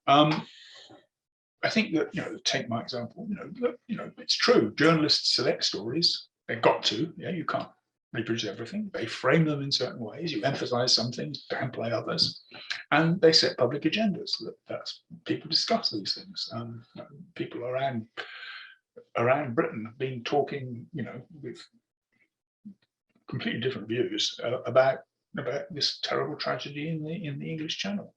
I think that, take my example, it's true, journalists select stories, they've got to, you can't reproduce everything. They frame them in certain ways. You emphasize some things, downplay others, and they set public agendas. That's people discuss these things. People around Britain have been talking, with completely different views about this terrible tragedy in the English Channel.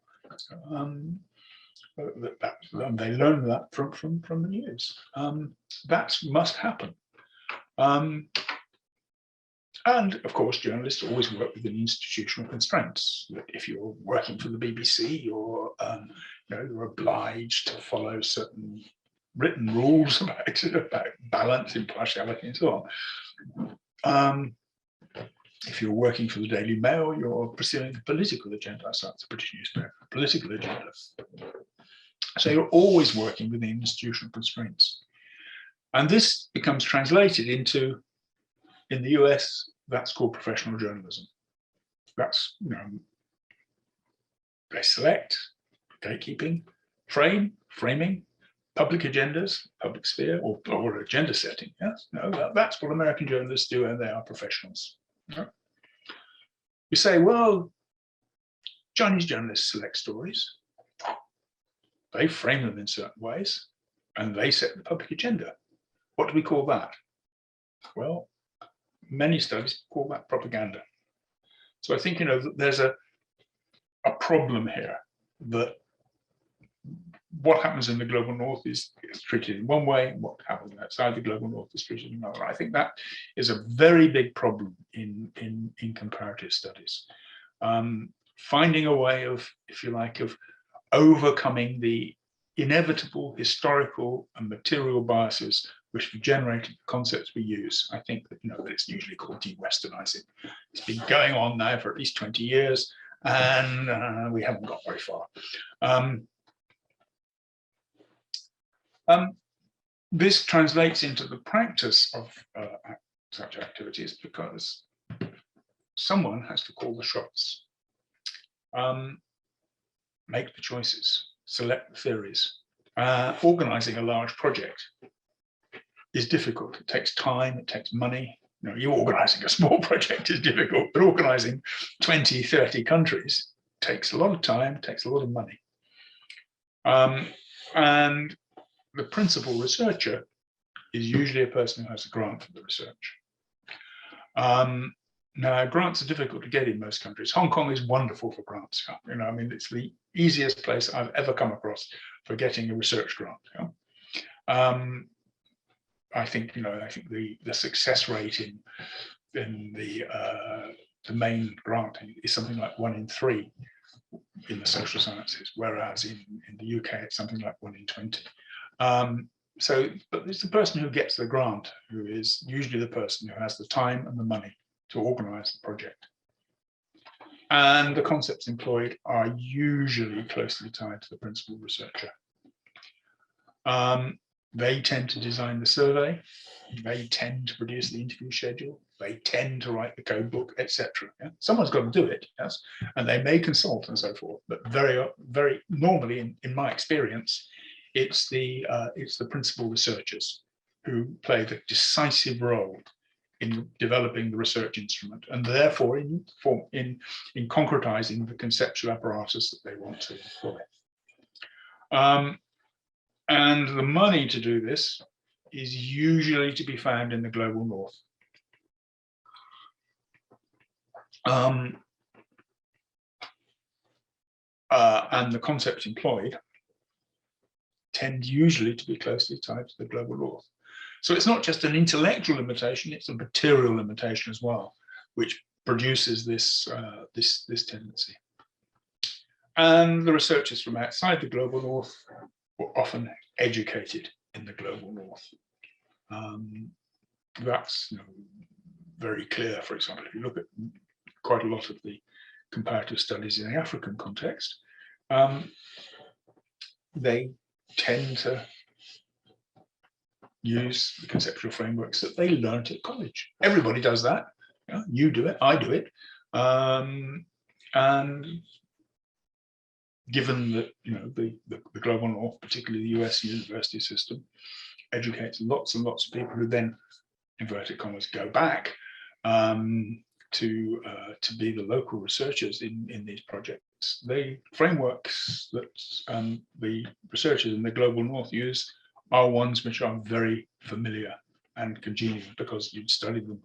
They learn that from the news. That must happen. And of course, journalists always work within institutional constraints. If you're working for the BBC, you're obliged to follow certain written rules about balance, impartiality, and so on. If you're working for the Daily Mail, you're pursuing a political agenda. So that's a British newspaper, political agenda. So you're always working within institutional constraints. And this becomes translated into, in the US, that's called professional journalism. That's, they select, gatekeeping, framing, public agendas, public sphere, or agenda setting. Yes, no, that's what American journalists do, and they are professionals. You say, well, Chinese journalists select stories, they frame them in certain ways, and they set the public agenda. What do we call that? Well, many studies call that propaganda. So I think, there's a problem here, that what happens in the global north is treated in one way, and what happens outside the global north is treated in another. I think that is a very big problem in comparative studies. Finding a way of, if you like, of overcoming the inevitable historical and material biases which have generated the concepts we use. I think that, that it's usually called de-Westernizing. It's been going on now for at least 20 years, and we haven't got very far. This translates into the practice of such activities because someone has to call the shots, make the choices, select the theories. Organizing a large project is difficult. It takes time, it takes money. You organizing a small project is difficult, but organizing 20, 30 countries takes a lot of time, takes a lot of money. And the principal researcher is usually a person who has a grant for the research. Now, grants are difficult to get in most countries. Hong Kong is wonderful for grants. It's the easiest place I've ever come across for getting a research grant. I think the success rate in the main grant is something like 1 in 3 in the social sciences, whereas in the UK it's something like 1 in 20. But it's the person who gets the grant who is usually the person who has the time and the money to organize the project. And the concepts employed are usually closely tied to the principal researcher. They tend to design the survey, they tend to produce the interview schedule, they tend to write the code book, etc. Someone's got to do it, yes, and they may consult and so forth, but very normally, in my experience, it's the principal researchers who play the decisive role in developing the research instrument, and therefore in concretizing the conceptual apparatus that they want to employ. And the money to do this is usually to be found in the global north. And the concepts employed tend usually to be closely tied to the global north. So it's not just an intellectual limitation, it's a material limitation as well, which produces this tendency. And the researchers from outside the global north were often educated in the global north. That's very clear. For example, if you look at quite a lot of the comparative studies in the African context, they tend to use the conceptual frameworks that they learnt at college. Everybody does that. Yeah, you do it, I do it. And given that the global north, particularly the US university system, educates lots and lots of people who then, inverted commas, go back to be the local researchers in these projects. The frameworks that the researchers in the global north use are ones which are very familiar and congenial because you'd studied them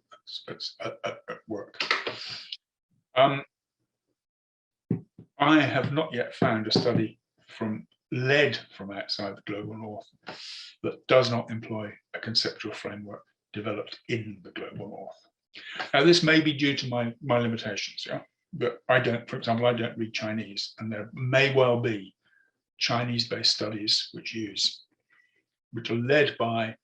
at work. I have not yet found a study led from outside the global north that does not employ a conceptual framework developed in the global north. Now, this may be due to my limitations, yeah, but I don't, for example, I don't read Chinese, and there may well be Chinese-based studies which are led by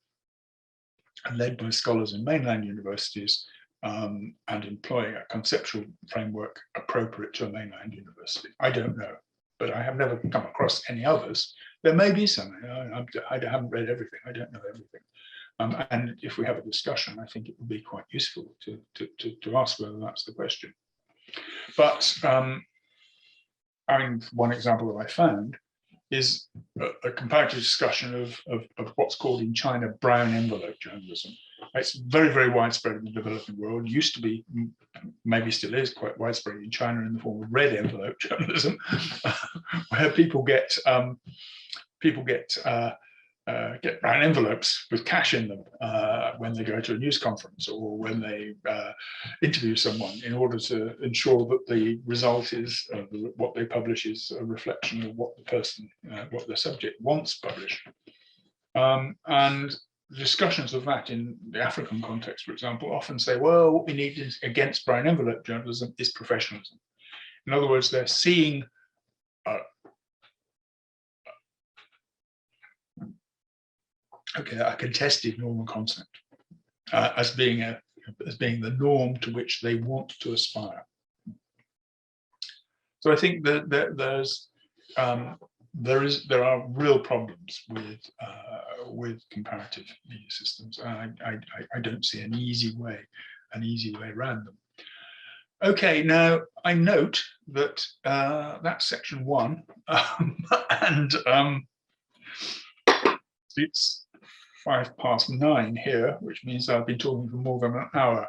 scholars in mainland universities and employing a conceptual framework appropriate to a mainland university. I don't know, but I have never come across any others. There may be some. I haven't read everything. I don't know everything. And if we have a discussion, I think it would be quite useful to ask whether that's the question. But I mean, one example that I found is a comparative discussion of what's called in China brown envelope journalism. It's very, very widespread in the developing world. It used to be, maybe still is, quite widespread in China in the form of red envelope journalism, where people get brown envelopes with cash in them when they go to a news conference or when they interview someone, in order to ensure that the result is what they publish is a reflection of what the person, what the subject wants published. And discussions of that in the African context, for example, often say, well, what we need against brown envelope journalism is professionalism. In other words, they're seeing a contested normal concept as being the norm to which they want to aspire. So I think that there are real problems with comparative media systems. I don't see an easy way around them. Okay, now I note that that's section 1, and it's 9:05 here, which means I've been talking for more than an hour.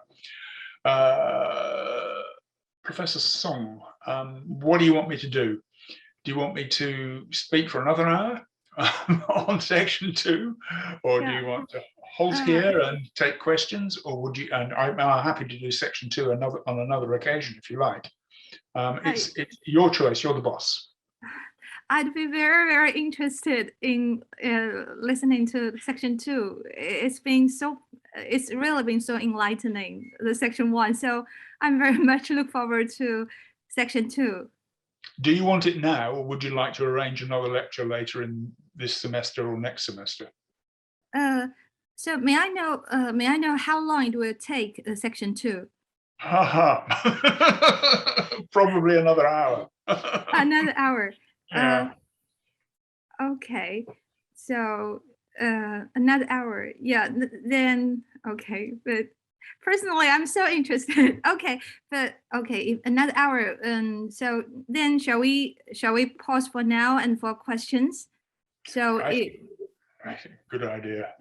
Professor Song, what do you want me to do? Do you want me to speak for another hour on section 2, or do you want to halt here and take questions, or would you? And I'm happy to do section 2 on another occasion if you like. It's your choice. You're the boss. I'd be very, very interested in listening to section 2. It's really been so enlightening, the section 1. So I'm very much look forward to section 2. Do you want it now, or would you like to arrange another lecture later in this semester or next semester? So may I know how long it will take section 2? Probably another hour. Another hour. Yeah. Okay, so another hour. Yeah, then okay. But personally, I'm so interested. Okay, if another hour. So then, shall we pause for now and for questions? So good idea.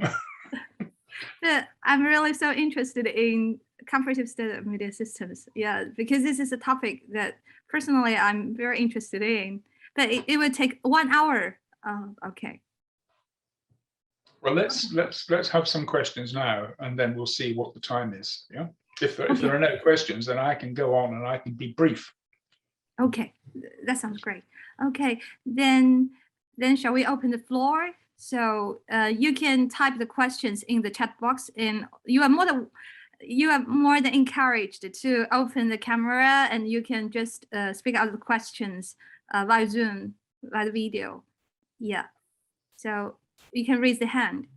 But I'm really so interested in comparative study of media systems. Yeah, because this is a topic that personally I'm very interested in. But it would take 1 hour. Okay. Well, let's have some questions now, and then we'll see what the time is. Yeah. If there are no questions, then I can go on and I can be brief. Okay, that sounds great. Okay, then shall we open the floor? So you can type the questions in the chat box, and you are more than encouraged to open the camera, and you can just speak out the questions via Zoom, via the video. Yeah, so you can raise the hand.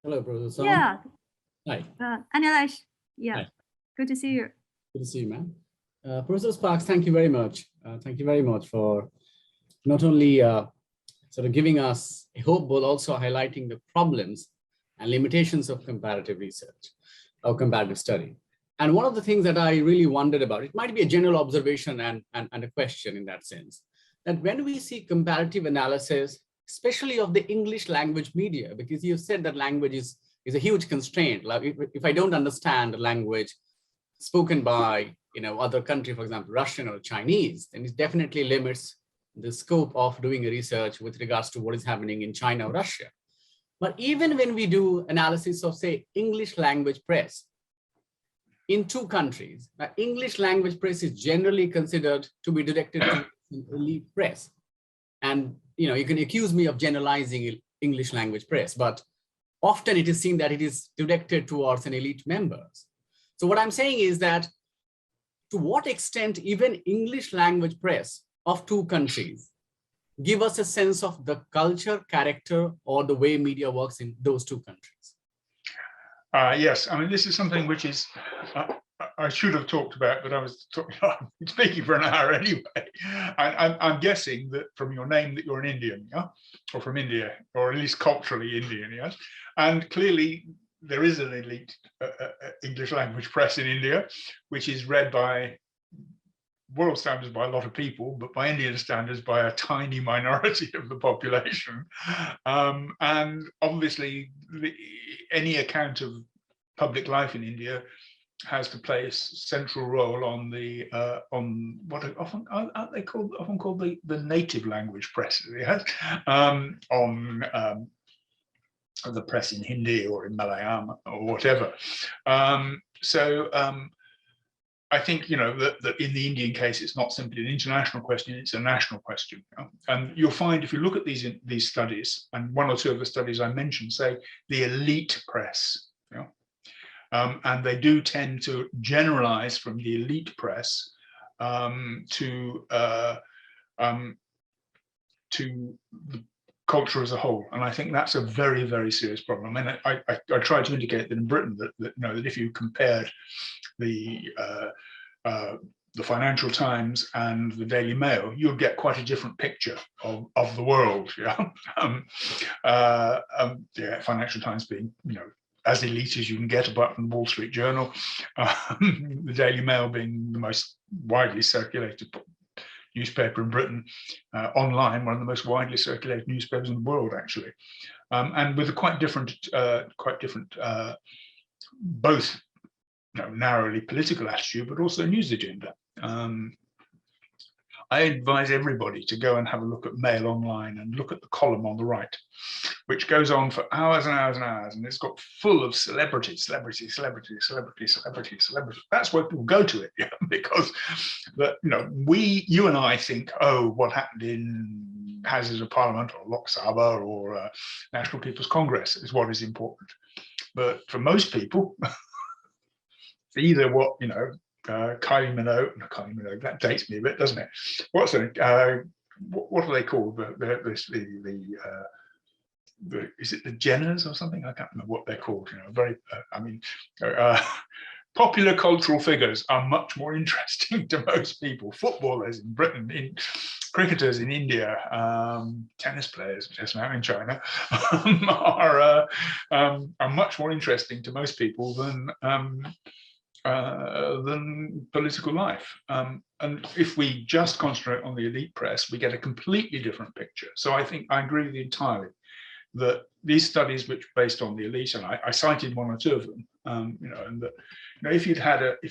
Hello, Professor Song. Yeah. Hi. Anilesh. Yeah. Hi. Good to see you. Good to see you, man. Professor Sparks, thank you very much. Thank you very much for not only sort of giving us a hope, but also highlighting the problems and limitations of comparative research or comparative study. And one of the things that I really wondered about, it might be a general observation and a question in that sense, that when we see comparative analysis, especially of the English language media, because you said that language is a huge constraint. Like if I don't understand the language spoken by other country, for example, Russian or Chinese, then it definitely limits the scope of doing a research with regards to what is happening in China or Russia. But even when we do analysis of, say, English language press in two countries, English language press is generally considered to be directed to elite press. And you can accuse me of generalizing English language press, but often it is seen that it is directed towards an elite members. So what I'm saying is that to what extent even English language press of two countries give us a sense of the culture, character, or the way media works in those two countries? Yes, I mean, this is something which is, I should have talked about, but I was speaking for an hour anyway. I'm guessing that from your name that you're an Indian, yeah? Or from India, or at least culturally Indian, yes? And clearly there is an elite English language press in India, which is read by world standards by a lot of people, but by Indian standards by a tiny minority of the population. And obviously any account of public life in India has to play a central role on the on what are often aren't they called often called the native language press, yes? On the press in Hindi or in Malayalam or whatever. I think that in the Indian case, it's not simply an international question; it's a national question. And you'll find if you look at these studies, and one or two of the studies I mentioned say the elite press, and they do tend to generalize from the elite press to the culture as a whole, and I think that's a very, very serious problem. And I tried to indicate that in Britain that if you compared the Financial Times and the Daily Mail, you'll get quite a different picture of the world. Financial Times being as elite as you can get, apart from the Wall Street Journal, the Daily Mail being the most widely circulated newspaper in Britain, online, one of the most widely circulated newspapers in the world, actually, and with a quite different, both narrowly political attitude, but also news agenda. I advise everybody to go and have a look at Mail Online and look at the column on the right, which goes on for hours and hours and hours, and it's got full of celebrity. That's why people go to it, because you and I think, oh, what happened in Houses of Parliament or Lok Sabha or National People's Congress is what is important. But for most people, it's either what Kylie Minogue, that dates me a bit, doesn't it? What are they called? Is it the Jenners or something? I can't remember what they're called. Popular cultural figures are much more interesting to most people. Footballers in Britain, cricketers in India, tennis players just now in China are much more interesting to most people than political life. And if we just concentrate on the elite press, we get a completely different picture. So I think I agree with you entirely that these studies, which are based on the elite, and I cited one or two of them, and that if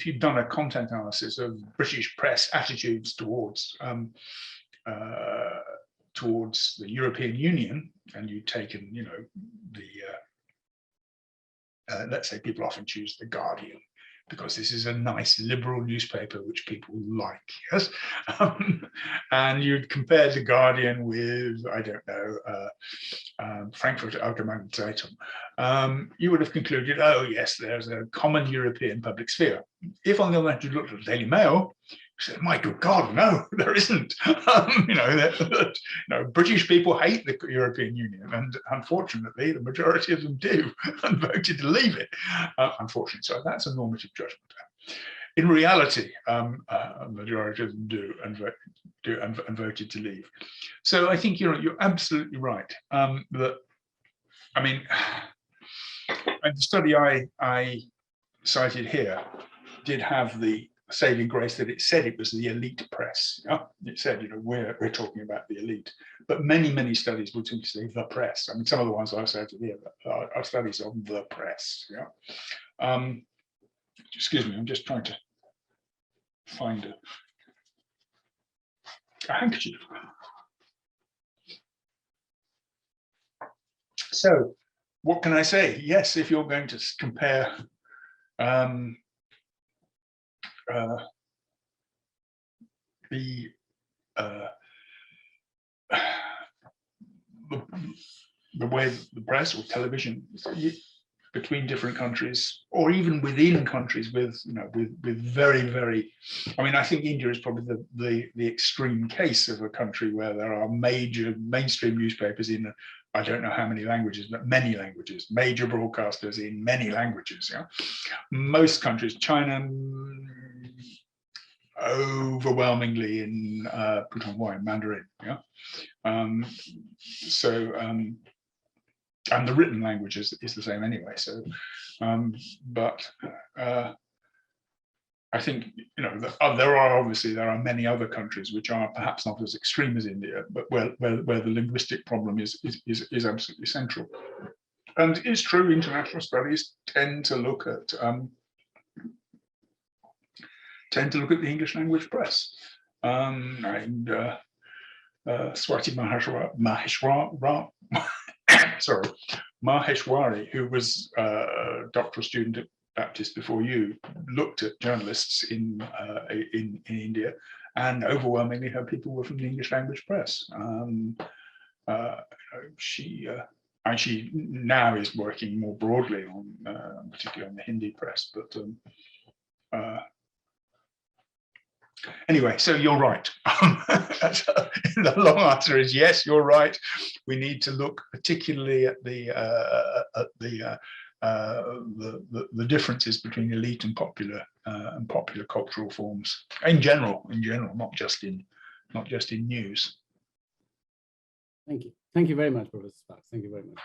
you'd done a content analysis of British press attitudes towards the European Union, and you'd taken, let's say people often choose the Guardian, because this is a nice liberal newspaper which people like, yes? And you'd compare the Guardian with, I don't know, Frankfurt Allgemeine Zeitung, you would have concluded, oh yes, there's a common European public sphere. If on the other hand you looked at the Daily Mail, you said, my good God, no, there isn't. British people hate the European Union, and unfortunately, the majority of them do, and voted to leave it. Unfortunately, so that's a normative judgment. In reality, a majority of them do and voted to leave. So I think you're absolutely right. That, I mean, and the study I cited here did have the saving grace that it said it was the elite press. Yeah? It said, we're talking about the elite, but many studies would simply say the press. I mean, some of the ones I cited here are studies on the press. Yeah. Excuse me, I'm just trying to find a handkerchief. So, what can I say? Yes, if you're going to compare the way the press or television between different countries, or even within countries with very, I mean, I think India is probably the extreme case of a country where there are major mainstream newspapers in I don't know how many languages, but many languages, major broadcasters in many languages. Yeah, most countries, China, overwhelmingly in Mandarin. Yeah, and the written language is the same anyway. So, but I think there are many other countries which are perhaps not as extreme as India, but where the linguistic problem is absolutely central. And it's true, international studies tend to look at the English language press. And Swati Maheshwari, who was a doctoral student at Baptist before you, looked at journalists in India, and overwhelmingly her people were from the English language press. She now is working more broadly on, particularly on the Hindi press, but anyway, so you're right. The long answer is yes, you're right. We need to look particularly at the differences between elite and popular cultural forms in general, not just in news. Thank you very much, Professor Sparks. Thank you very much.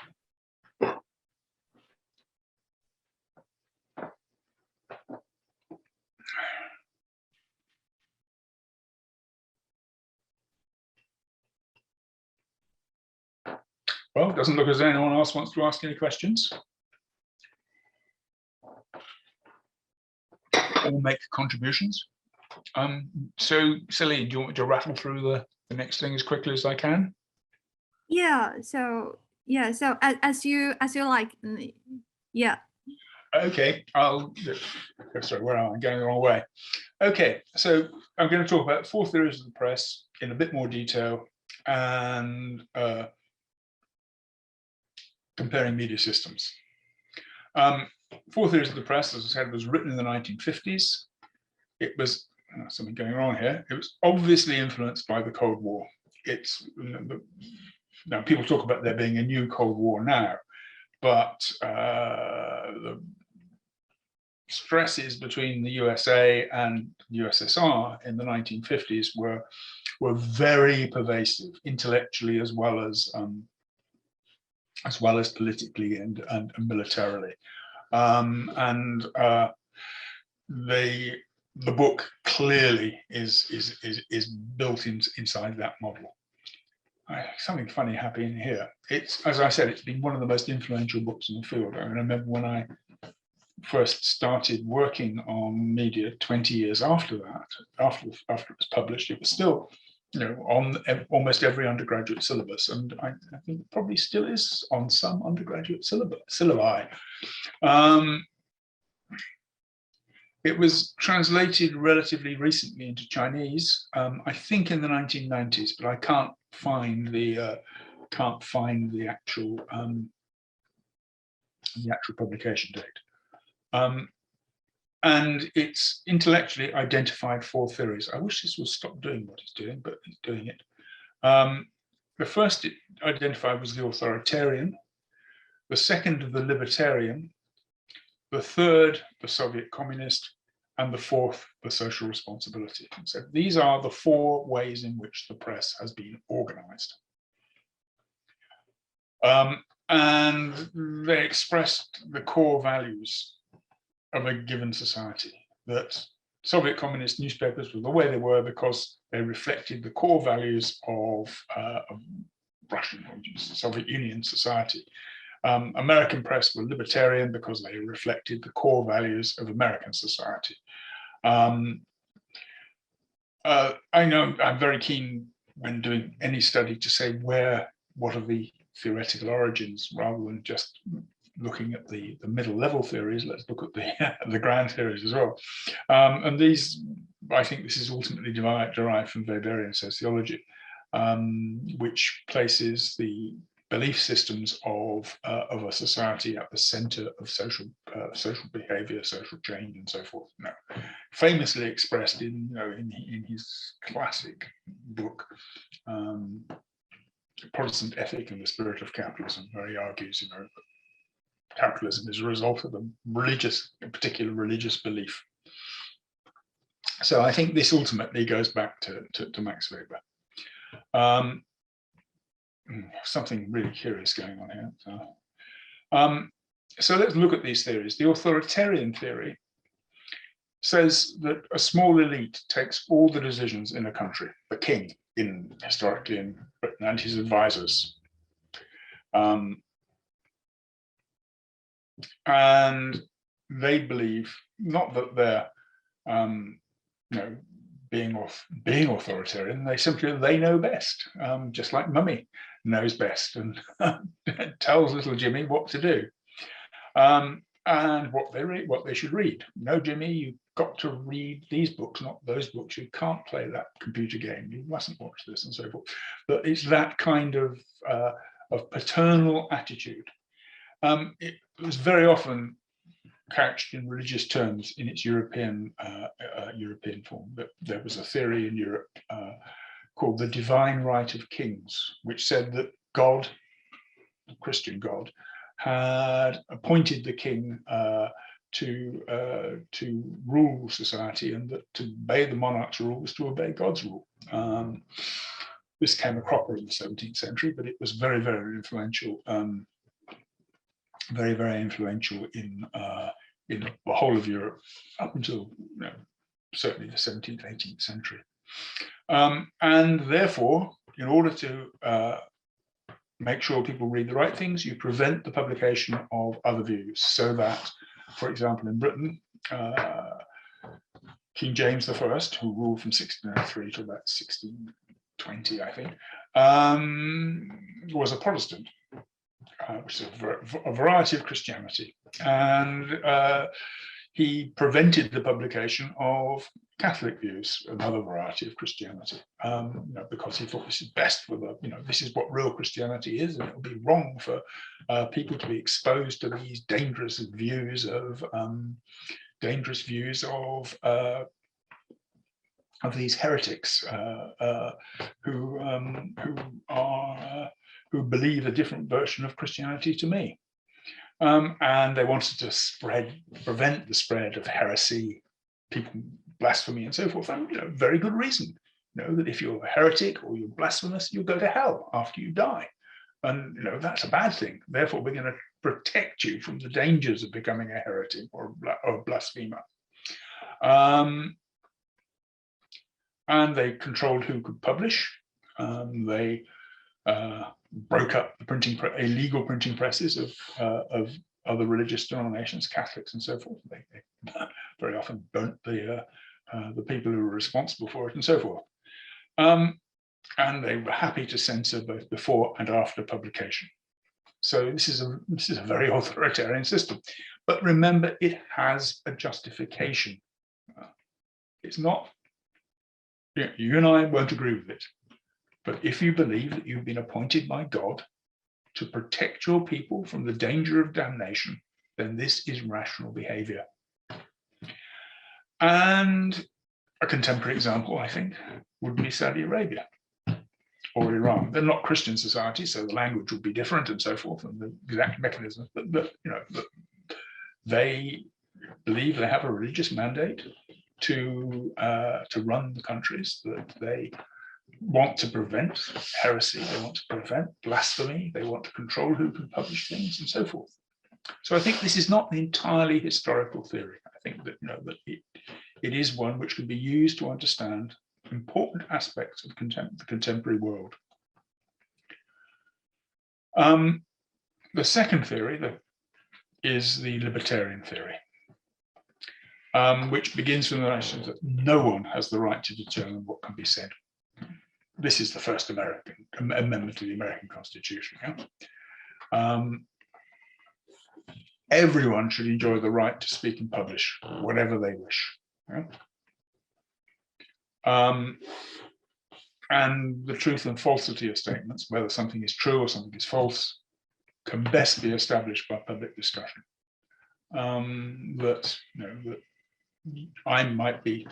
Well, it doesn't look as though anyone else wants to ask any questions or make contributions. So, Celine, do you want me to rattle through the next thing as quickly as I can? Yeah. So as you like. Yeah. Okay. Sorry, where am I? I'm going the wrong way. Okay. So I'm going to talk about 4 theories of the press in a bit more detail, and comparing media systems. 4 theories of the press, as I said, was written in the 1950s. It was something going wrong here. It was obviously influenced by the Cold War. Now people talk about there being a new Cold War now, but the stresses between the USA and USSR in the 1950s were very pervasive, intellectually as well as politically and militarily. The book clearly is built inside that model. Something funny happening here. It's, as I said, it's been one of the most influential books in the field. I remember when I first started working on media 20 years after that, after it was published, it was still on almost every undergraduate syllabus, and I think it probably still is on some undergraduate syllabi. It was translated relatively recently into Chinese, I think in the 1990s, but I can't find the actual publication date. And it's intellectually identified 4 theories. I wish this would stop doing what it's doing, but it's doing it. The first it identified was the authoritarian, the second, the libertarian, the third, the Soviet communist, and the fourth, the social responsibility. So these are the four ways in which the press has been organized. And they expressed the core values of a given society, that Soviet communist newspapers were the way they were because they reflected the core values of Russian or Soviet Union society. American press were libertarian because they reflected the core values of American society. I know I'm very keen when doing any study to say what are the theoretical origins, rather than just looking at the middle level theories. Let's look at the grand theories as well. And these, I think this is ultimately derived from Weberian sociology, which places the belief systems of a society at the center of social behavior, social change, and so forth. Now, famously expressed in his classic book, Protestant Ethic and the Spirit of Capitalism, where he argues, that capitalism is a result of a particular religious belief. So I think this ultimately goes back to Max Weber. Something really curious going on here. So let's look at these theories. The authoritarian theory says that a small elite takes all the decisions in a country, the king historically in Britain, and his advisors. And they believe not that they're being authoritarian, they know best, just like Mummy knows best and tells little Jimmy what to do, and what they should read. No, Jimmy, you've got to read these books, not those books. You can't play that computer game. You mustn't watch this, and so forth. But it's that kind of paternal attitude. It was very often couched in religious terms in its European form. But there was a theory in Europe called the divine right of kings, which said that God, the Christian God, had appointed the king to rule society, and that to obey the monarch's rule was to obey God's rule. This came a cropper in the 17th century, but it was very, very influential. Very, very influential in the whole of Europe up until certainly the 17th, 18th century. And therefore, in order to make sure people read the right things, you prevent the publication of other views, so that, for example, in Britain, King James I, who ruled from 1603 to about 1620, I think, was a Protestant. Which is a variety of Christianity, and he prevented the publication of Catholic views, another variety of Christianity, because he thought this is best for this is what real Christianity is, and it would be wrong for people to be exposed to these dangerous views of these heretics who believe a different version of Christianity to me. And they wanted to prevent the spread of heresy, people blasphemy, and so forth. And very good reason. That if you're a heretic or you're blasphemous, you'll go to hell after you die. And that's a bad thing. Therefore, we're going to protect you from the dangers of becoming a heretic or a blasphemer. And they controlled who could publish. They broke up the illegal printing presses of other religious denominations, Catholics and so forth. They very often burnt the people who were responsible for it and so forth. And they were happy to censor both before and after publication. So this is a very authoritarian system. But remember, it has a justification. It's not, you and I won't agree with it. But if you believe that you've been appointed by God to protect your people from the danger of damnation, then this is rational behavior. And a contemporary example, I think, would be Saudi Arabia or Iran. They're not Christian societies, so the language would be different and so forth, and the exact mechanisms. But they believe they have a religious mandate to run the countries, that they want to prevent heresy, they want to prevent blasphemy, they want to control who can publish things, and so forth. So I think this is not an entirely historical theory. I think that, that it is one which can be used to understand important aspects of the contemporary world. The second theory is the libertarian theory, which begins from the notion that no one has the right to determine what can be said. This is the first amendment to the American Constitution. Yeah? Everyone should enjoy the right to speak and publish whatever they wish. Yeah? And the truth and falsity of statements, whether something is true or something is false, can best be established by public discussion. That I might be,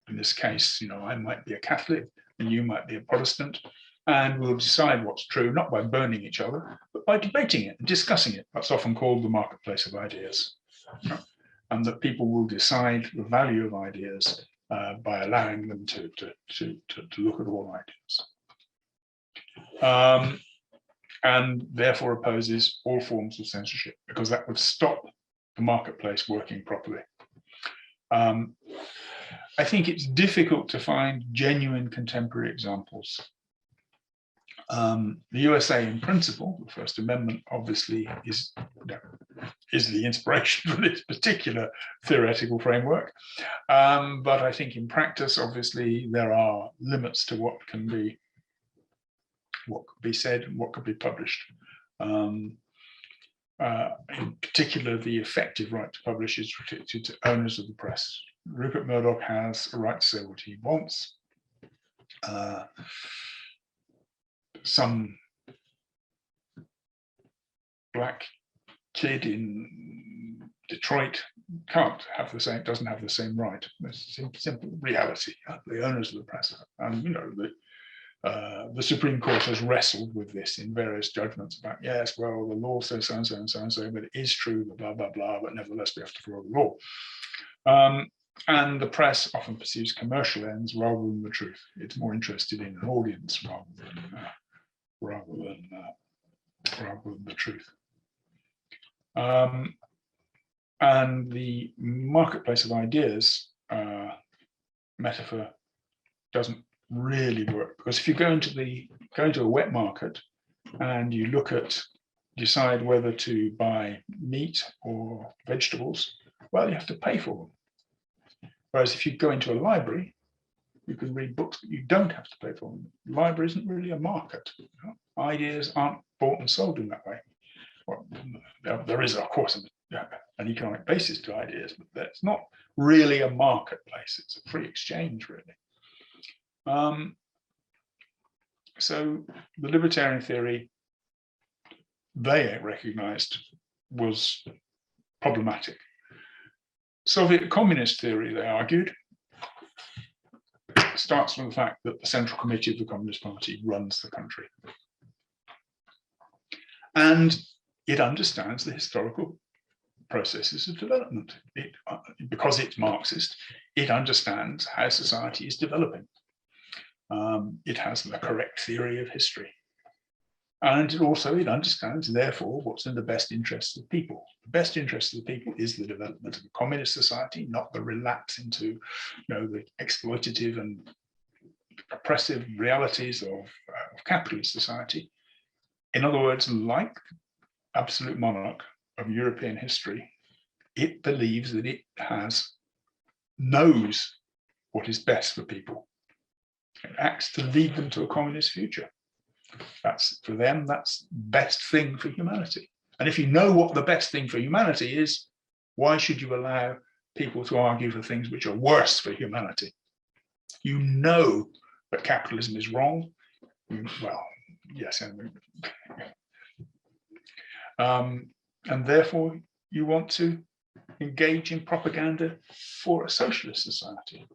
in this case, I might be a Catholic and you might be a Protestant, and we'll decide what's true, not by burning each other, but by debating it and discussing it. That's often called the marketplace of ideas. And that people will decide the value of ideas by allowing them to look at all ideas. And therefore opposes all forms of censorship, because that would stop the marketplace working properly. I think it's difficult to find genuine contemporary examples. The USA in principle, the First Amendment, obviously is the inspiration for this particular theoretical framework. But I think in practice, obviously, there are limits to what could be said and what could be published. In particular, the effective right to publish is restricted to owners of the press. Rupert Murdoch has a right to say what he wants. Some black kid in Detroit doesn't have the same right. It's simple reality. The owners of the press, and the Supreme Court has wrestled with this in various judgments about, yes, well, the law says so and so and so and so, but it is true, blah blah blah. But nevertheless, we have to follow the law. And the press often pursues commercial ends rather than the truth. It's more interested in an audience rather than the truth. And the marketplace of ideas metaphor doesn't really work, because if you go into a wet market and you decide whether to buy meat or vegetables, well, you have to pay for them. Whereas if you go into a library, you can read books that you don't have to pay for them. The library isn't really a market. Ideas aren't bought and sold in that way. Well, there is, of course, an economic basis to ideas, but that's not really a marketplace. It's a free exchange, really. So the libertarian theory, they recognized, was problematic. Soviet communist theory, they argued, starts from the fact that the Central Committee of the Communist Party runs the country. And it understands the historical processes of development. Because it's Marxist, it understands how society is developing. It has the correct theory of history. And it understands, therefore, what's in the best interests of people. The best interest of the people is the development of a communist society, not the relapse into the exploitative and oppressive realities of capitalist society. In other words, like absolute monarch of European history, it believes that it knows what is best for people. It acts to lead them to a communist future. For them, that's best thing for humanity. And if you know what the best thing for humanity is, why should you allow people to argue for things which are worse for humanity? You know that capitalism is wrong. Well, yes, and therefore you want to engage in propaganda for a socialist society.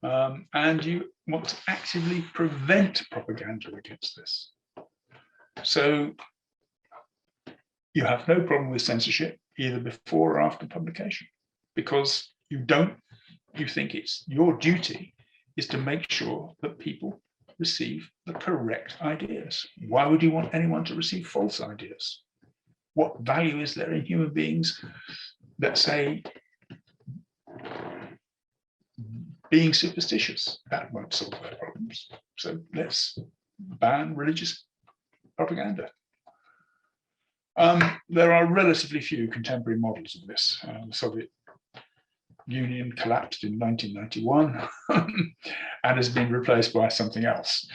And you want to actively prevent propaganda against this. So you have no problem with censorship either before or after publication, because you think it's your duty is to make sure that people receive the correct ideas. Why would you want anyone to receive false ideas? What value is there in human beings that say being superstitious? That won't solve their problems. So let's ban religious propaganda. There are relatively few contemporary models of this. The Soviet Union collapsed in 1991 and has been replaced by something else.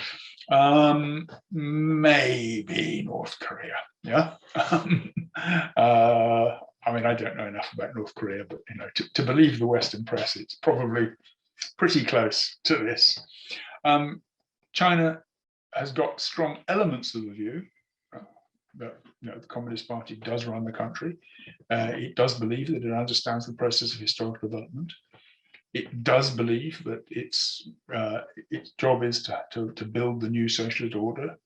Maybe North Korea. Yeah. I mean, I don't know enough about North Korea, but to believe the Western press, it's probably pretty close to this. China has got strong elements of the view that the Communist Party does run the country. It does believe that it understands the process of historical development. It does believe that its job is to build the new socialist order.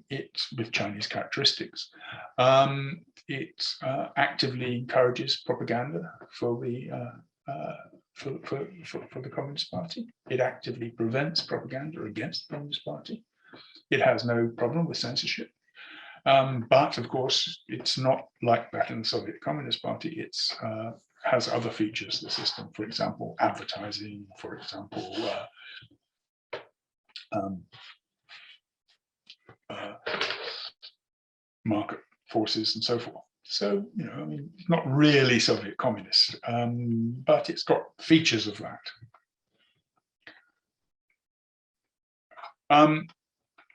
It's with Chinese characteristics. It actively encourages propaganda for the Communist Party. It actively prevents propaganda against the Communist Party. It has no problem with censorship. But of course, it's not like that in the Soviet Communist Party. It has other features, the system, for example, advertising, for example, market forces and so forth. So, I mean, it's not really Soviet communist, but it's got features of that.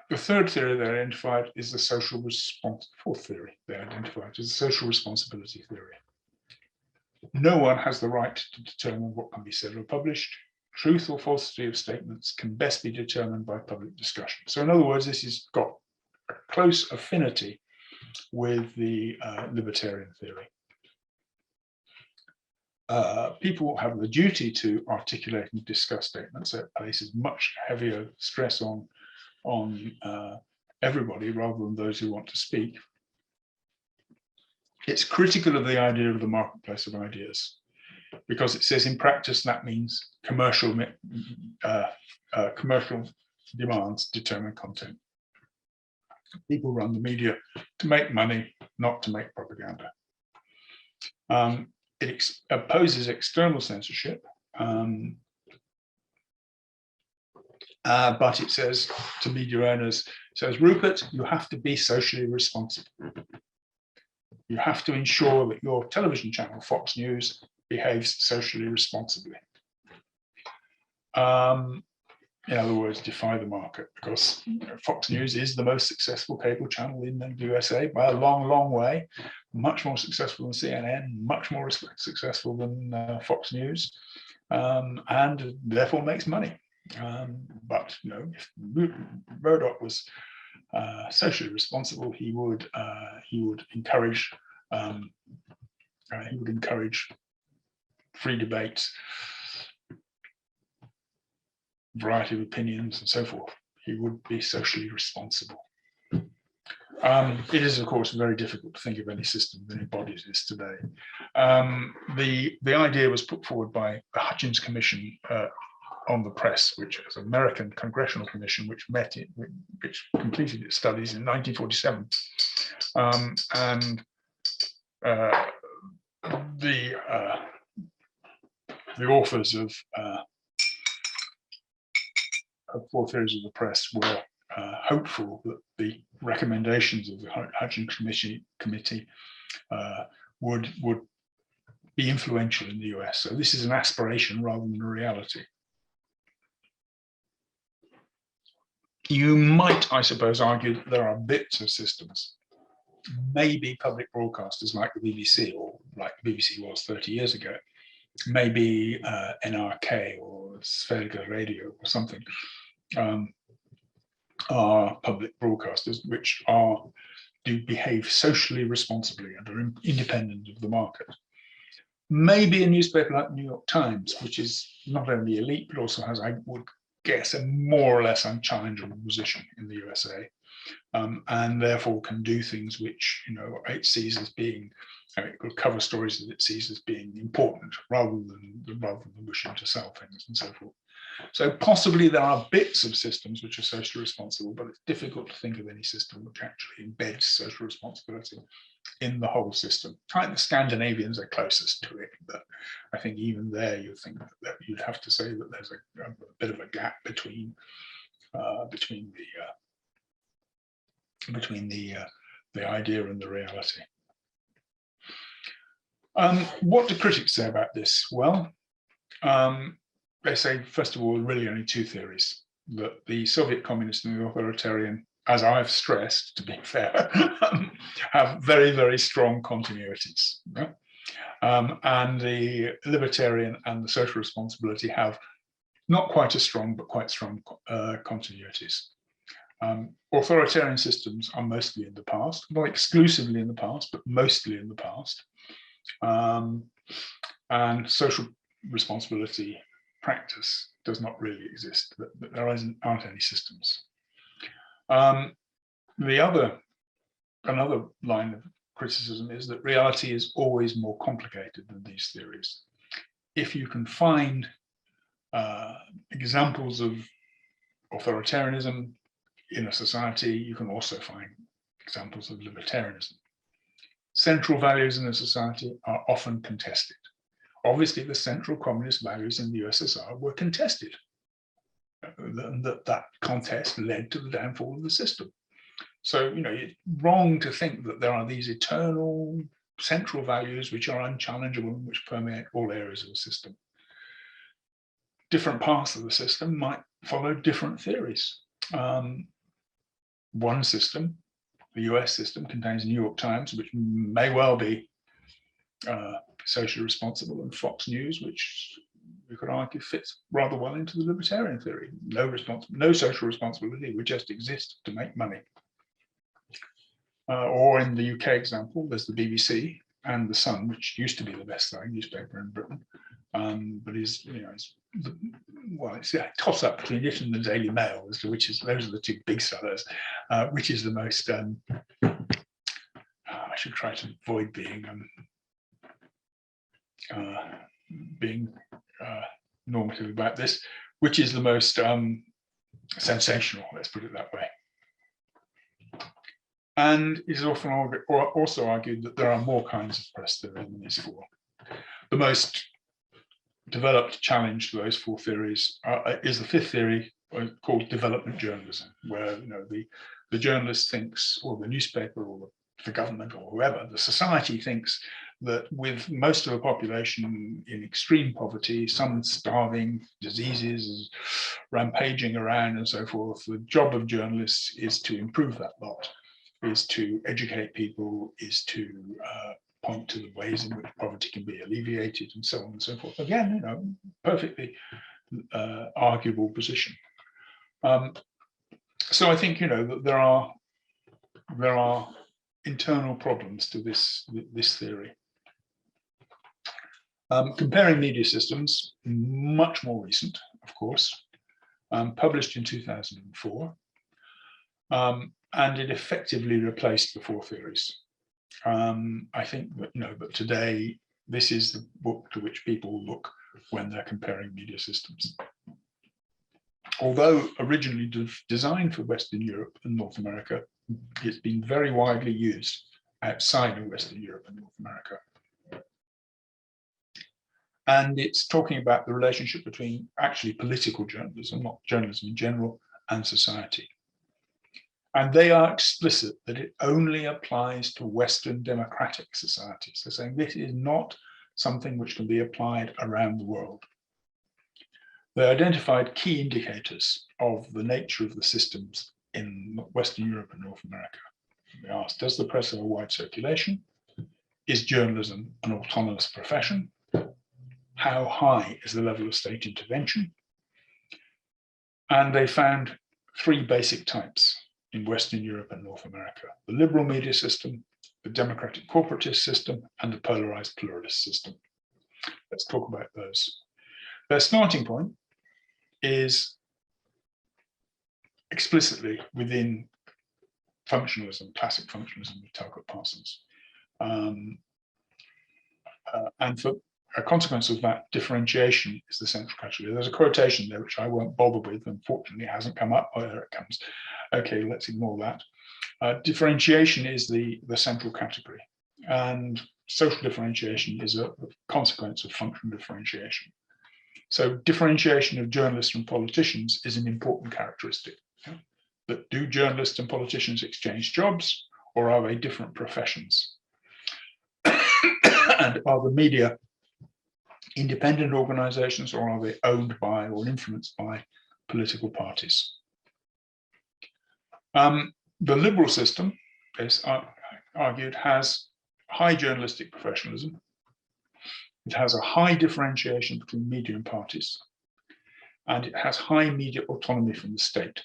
The third theory they identified is the social response. Fourth theory they identified is the social responsibility theory. No one has the right to determine what can be said or published. Truth or falsity of statements can best be determined by public discussion. So in other words, this has got a close affinity with the libertarian theory. People have the duty to articulate and discuss statements. That places much heavier stress on everybody rather than those who want to speak. It's critical of the idea of the marketplace of ideas, because it says in practice that means commercial demands determine content. People run the media to make money, not to make propaganda. It opposes external censorship, but it says to media owners, it says, Rupert, you have to be socially responsible. You have to ensure that your television channel, Fox News, behaves socially responsibly. In other words, defy the market, because Fox News is the most successful cable channel in the USA by a long, long way, much more successful than CNN, much more successful than Fox News, and therefore makes money. But if Murdoch was socially responsible, he would encourage free debate, variety of opinions, and so forth. He would be socially responsible. It is, of course, very difficult to think of any system that embodies this today. The idea was put forward by the Hutchins Commission on the Press, which is an American congressional commission which completed its studies in 1947, and the authors of Four Theories of the Press were hopeful that the recommendations of the Hutchins Committee would be influential in the US. So this is an aspiration rather than a reality. You might, I suppose, argue that there are bits of systems, maybe public broadcasters like the BBC, or like the BBC was 30 years ago, maybe NRK or Spherical Radio or something, are public broadcasters which do behave socially responsibly and are independent of the market. Maybe a newspaper like the New York Times, which is not only elite, but also has, I would guess, a more or less unchallengeable position in the USA, and therefore can do things which, it sees as being, it could cover stories that it sees as being important rather than wishing to sell things and so forth. So possibly there are bits of systems which are socially responsible, but it's difficult to think of any system which actually embeds social responsibility in the whole system. I think the Scandinavians are closest to it, but I think even there you think that you'd have to say that there's a bit of a gap between the idea and the reality. What do critics say about this? Well, they say, first of all, really only two theories: that the Soviet communist and the authoritarian, as I've stressed, to be fair, have very, very strong continuities. Yeah? And the libertarian and the social responsibility have not quite as strong, but quite strong continuities. Authoritarian systems are mostly in the past, not exclusively in the past, but mostly in the past. And social responsibility practice does not really exist. There aren't any systems. Another line of criticism is that reality is always more complicated than these theories. If you can find examples of authoritarianism in a society, you can also find examples of libertarianism. Central values in a society are often contested. Obviously, the central communist values in the USSR were contested. That contest led to the downfall of the system. So, it's wrong to think that there are these eternal central values which are unchallengeable and which permeate all areas of the system. Different parts of the system might follow different theories. One system, the US system, contains New York Times, which may well be socially responsible, and Fox News, which you could argue fits rather well into the libertarian theory. No social responsibility, we just exist to make money. Or in the UK example, there's the BBC and the Sun, which used to be the best-selling newspaper in Britain, but it's a toss-up between it and the Daily Mail as to those are the two big sellers, which is the most. I should try to avoid being normative about this, which is the most sensational, let's put it that way. And it is often also argued that there are more kinds of press theory than these four. The most developed challenge to those four theories is the fifth theory, called development journalism, where the journalist thinks, or the newspaper, or the government, or whoever, the society thinks that with most of the population in extreme poverty, some starving, diseases rampaging around and so forth, the job of journalists is to improve that lot, is to educate people, is to point to the ways in which poverty can be alleviated, and so on and so forth. Again, perfectly arguable position. So I think that there are internal problems to this theory. Comparing media systems, much more recent, of course, published in 2004, and it effectively replaced the four theories. I think that but today this is the book to which people look when they're comparing media systems. Although originally designed for Western Europe and North America, it's been very widely used outside of Western Europe and North America. And it's talking about the relationship between actually political journalism, not journalism in general, and society. And they are explicit that it only applies to Western democratic societies. They're saying this is not something which can be applied around the world. They identified key indicators of the nature of the systems in Western Europe and North America. They asked, does the press have a wide circulation? Is journalism an autonomous profession? How high is the level of state intervention? And they found three basic types in Western Europe and North America: the liberal media system, the democratic corporatist system, and the polarized pluralist system. Let's talk about those. Their starting point is explicitly within functionalism, classic functionalism with Talcott Parsons. And for a consequence of that, differentiation is the central category. There's a quotation there which I won't bother with, unfortunately it hasn't come up. Oh, there it comes. Okay, let's ignore that. Differentiation is the central category, and social differentiation is a consequence of functional differentiation. So differentiation of journalists from politicians is an important characteristic. But do journalists and politicians exchange jobs, or are they different professions? And are the media independent organizations, or are they owned by or influenced by political parties? The liberal system, as argued, has high journalistic professionalism. It has a high differentiation between media and parties, and it has high media autonomy from the state.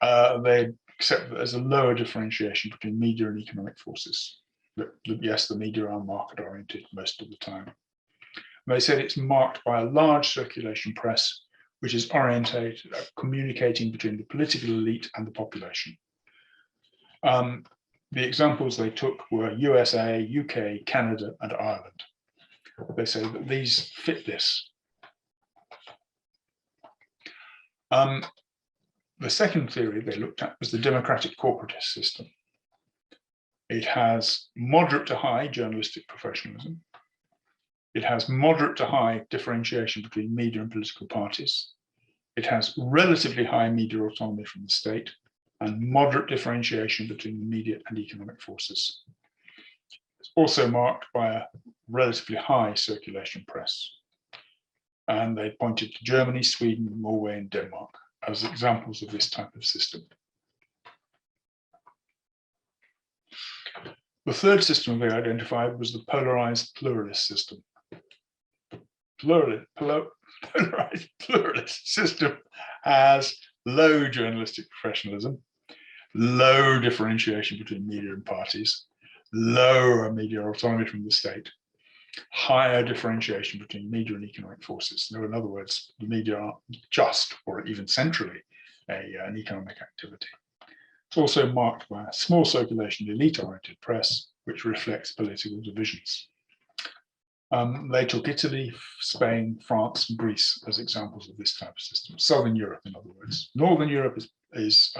They accept that there's a lower differentiation between media and economic forces. But yes, the media are market-oriented most of the time. They said it's marked by a large circulation press, which is orientated at communicating between the political elite and the population. The examples they took were USA, UK, Canada, and Ireland. They say that these fit this. The second theory they looked at was the democratic corporatist system. It has moderate to high journalistic professionalism. It has moderate to high differentiation between media and political parties. It has relatively high media autonomy from the state, and moderate differentiation between the media and economic forces. It's also marked by a relatively high circulation press. And they pointed to Germany, Sweden, Norway, and Denmark as examples of this type of system. The third system they identified was the polarized pluralist system. The polarized pluralist system has low journalistic professionalism, low differentiation between media and parties, lower media autonomy from the state, higher differentiation between media and economic forces. So in other words, the media aren't just, or even centrally, an economic activity. It's also marked by a small circulation elite-oriented press, which reflects political divisions. They took Italy, Spain, France, and Greece as examples of this type of system. Southern Europe, in other words. Northern Europe is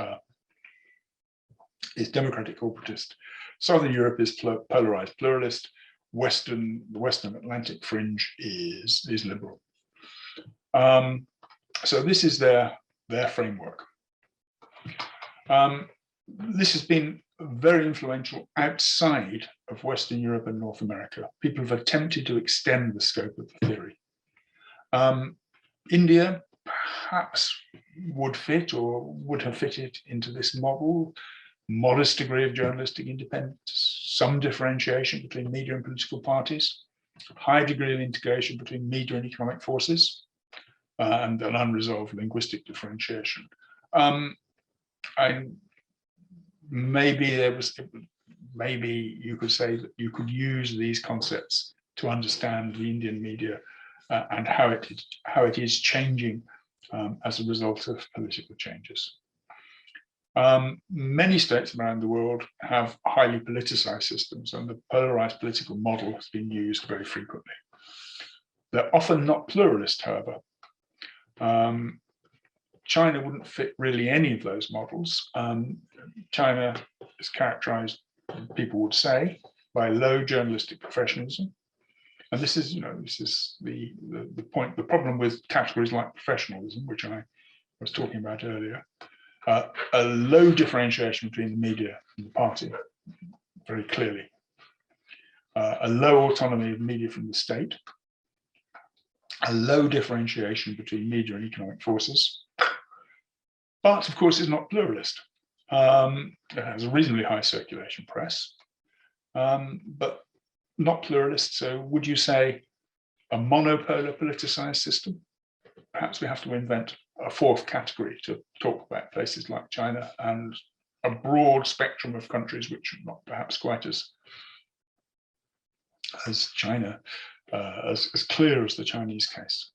democratic corporatist. Southern Europe is polarized pluralist. The Western Atlantic fringe is liberal. So this is their framework. This has been very influential outside of Western Europe and North America. People have attempted to extend the scope of the theory. India perhaps would fit or would have fitted into this model. Modest degree of journalistic independence, some differentiation between media and political parties, high degree of integration between media and economic forces, and an unresolved linguistic differentiation. Maybe you could say that you could use these concepts to understand the Indian media and how it is changing as a result of political changes. Many states around the world have highly politicized systems, and the polarized political model has been used very frequently. They're often not pluralist, however. China wouldn't fit really any of those models. China is characterized, people would say, by low journalistic professionalism. And this is the point, the problem with categories like professionalism, which I was talking about earlier. A low differentiation between the media and the party, very clearly. A low autonomy of media from the state. A low differentiation between media and economic forces. But of course, it's not pluralist. It has a reasonably high circulation press, but not pluralist. So would you say a monopolar politicized system? Perhaps we have to invent a fourth category to talk about places like China and a broad spectrum of countries which are not perhaps quite as China, as clear as the Chinese case.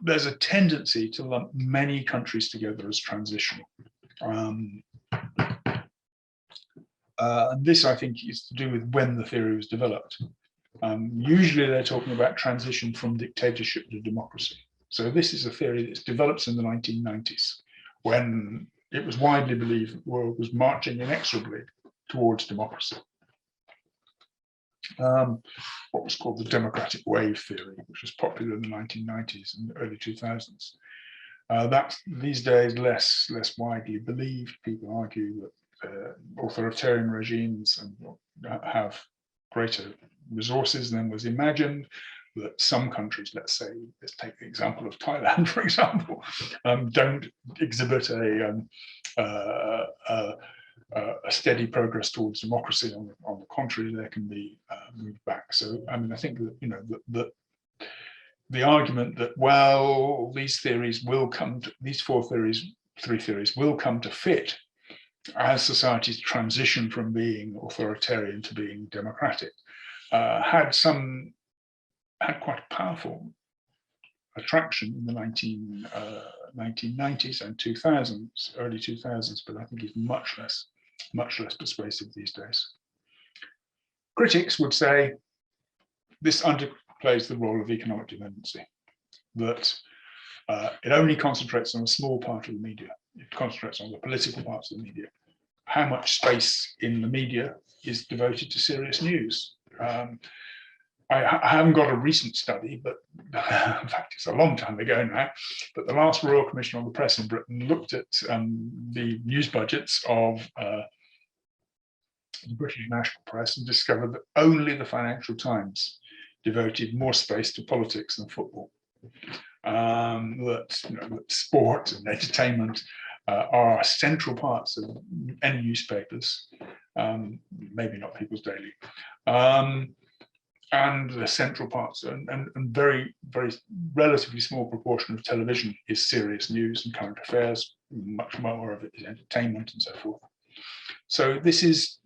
There's a tendency to lump many countries together as transitional. And this, I think, is to do with when the theory was developed. Usually they're talking about transition from dictatorship to democracy. So this is a theory that's developed in the 1990s, when it was widely believed the world was marching inexorably towards democracy. What was called the democratic wave theory, which was popular in the 1990s and early 2000s. That's these days less widely believed. People argue that authoritarian regimes have greater resources than was imagined, that some countries, let's take the example of Thailand, for example, don't exhibit a steady progress towards democracy. On the contrary, there can be moved back. So, I mean, I think that, the argument that, well, these theories will come to, three theories will come to fit as societies transition from being authoritarian to being democratic, had quite a powerful attraction in the 1990s and 2000s, early 2000s, but I think is much less persuasive these days. Critics would say this underplays the role of economic dependency, that it only concentrates on a small part of the media. It concentrates on the political parts of the media. How much space in the media is devoted to serious news? I haven't got a recent study, but in fact, it's a long time ago now, but the last Royal Commission on the Press in Britain looked at the news budgets of the British national press and discovered that only the Financial Times devoted more space to politics than football. That sport and entertainment are central parts of any newspapers, maybe not People's Daily, and the central parts and very, very relatively small proportion of television is serious news and current affairs. Much more of it is entertainment and so forth. So this is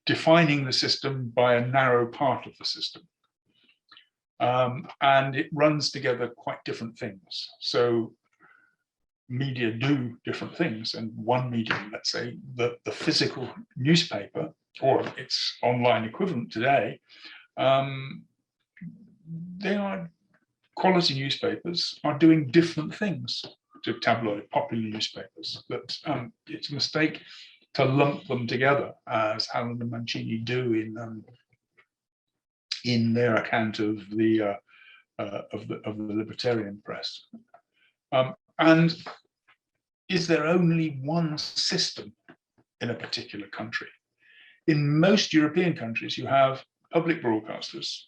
defining the system by a narrow part of the system. And it runs together quite different things. So media do different things, and one medium, let's say the physical newspaper or its online equivalent today, they are quality newspapers are doing different things to tabloid popular newspapers. That it's a mistake to lump them together, as Allen and Mancini do in their account of the libertarian press. And is there only one system in a particular country? In most European countries, you have public broadcasters,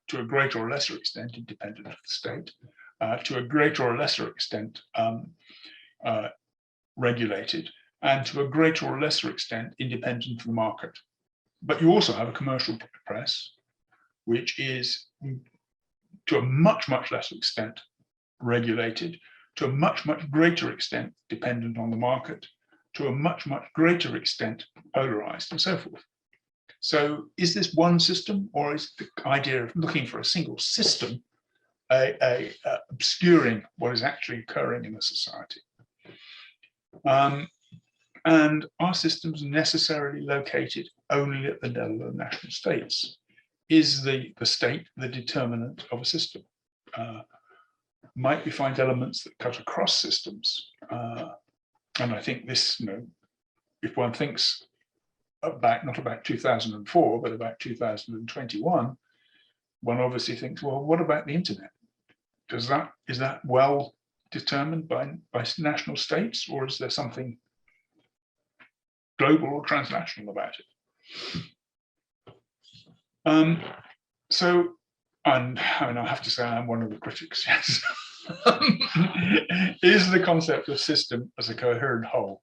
to a greater or lesser extent independent of the state, to a greater or lesser extent regulated, and to a greater or lesser extent independent of the market. But you also have a commercial press, which is to a much, much lesser extent regulated, to a much, much greater extent dependent on the market, to a much, much greater extent polarized, and so forth. So is this one system, or is the idea of looking for a single system obscuring what is actually occurring in the society? And are systems necessarily located only at the level of national states? Is the state the determinant of a system? Might we find elements that cut across systems? And I think this, if one thinks about, not about 2004, but about 2021, one obviously thinks, well, what about the internet? Is that well determined by national states, or is there something global or transnational about it? So, and I mean, I have to say I'm one of the critics, yes. Is the concept of system as a coherent whole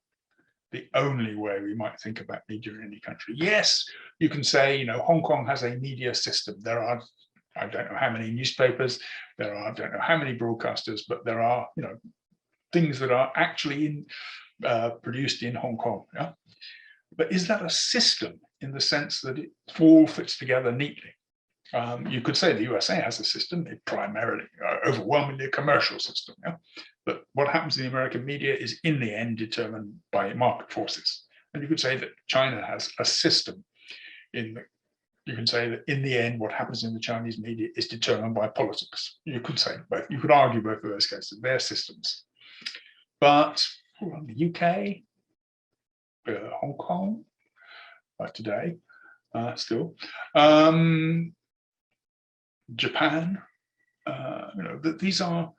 the only way we might think about media in any country? Yes, you can say, Hong Kong has a media system. There are, I don't know how many newspapers, there are, I don't know how many broadcasters, but there are, things that are actually produced in Hong Kong. Yeah? But is that a system in the sense that it all fits together neatly? You could say the USA has a system, a primarily, overwhelmingly a commercial system. Yeah? But what happens in the American media is in the end determined by market forces. And you could say that China has a system you can say that in the end, what happens in the Chinese media is determined by politics. You could say both, you could argue both of those cases, they're systems. But the UK, Hong Kong, today, still, Japan, these are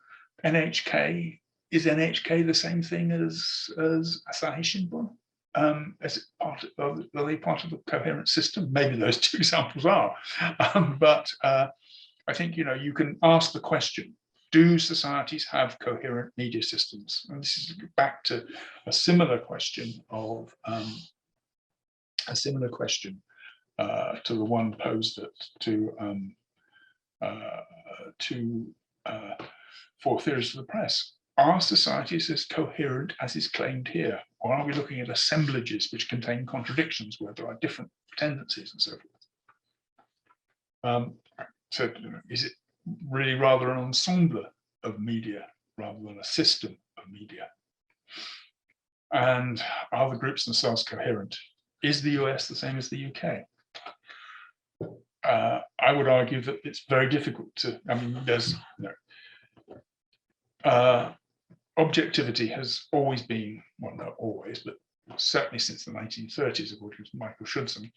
NHK. Is NHK the same thing as Asahi Shimbun? As are they part of the coherent system? Maybe those two examples are, but I think you can ask the question: do societies have coherent media systems? And this is back to a similar question of to the one posed for theories of the press. Are societies as coherent as is claimed here? Or are we looking at assemblages which contain contradictions where there are different tendencies and so forth? So is it really rather an ensemble of media rather than a system of media? And are the groups themselves coherent? Is the US the same as the UK? I would argue that it's very difficult to, there's, objectivity has always been, well, not always, but certainly since the 1930s, according to Michael Schudson,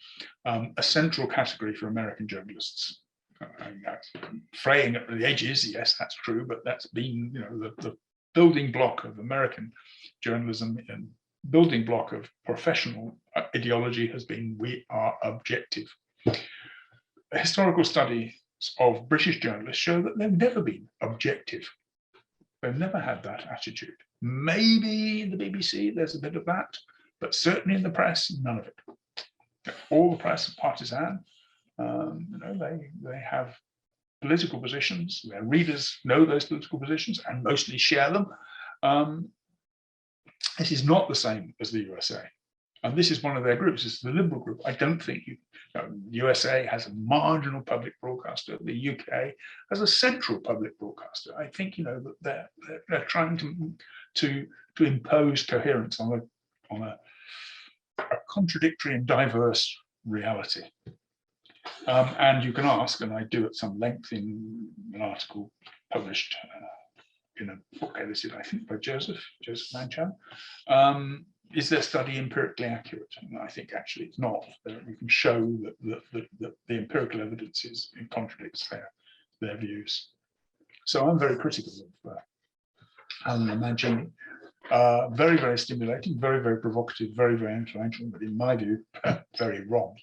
a central category for American journalists. That's fraying at the edges, yes, that's true, but that's been, the building block of American journalism and building block of professional ideology has been, we are objective. Historical studies of British journalists show that they've never been objective. They've never had that attitude. Maybe the BBC, there's a bit of that, but certainly in the press, none of it. All the press are partisan. They have political positions. Their readers know those political positions and mostly share them. This is not the same as the USA. And this is one of their groups, it's the liberal group. I don't think the USA has a marginal public broadcaster. The UK has a central public broadcaster. I think that they're trying to impose coherence on a contradictory and diverse reality. And you can ask, and I do at some length in an article published in a book edited, I think, by Joseph Manchan. Is their study empirically accurate? And I think actually it's not. We can show that the empirical evidence contradicts their views. So I'm very critical of Alan and Mancini. Very, very stimulating, very, very provocative, very, very influential, but in my view, very wrong.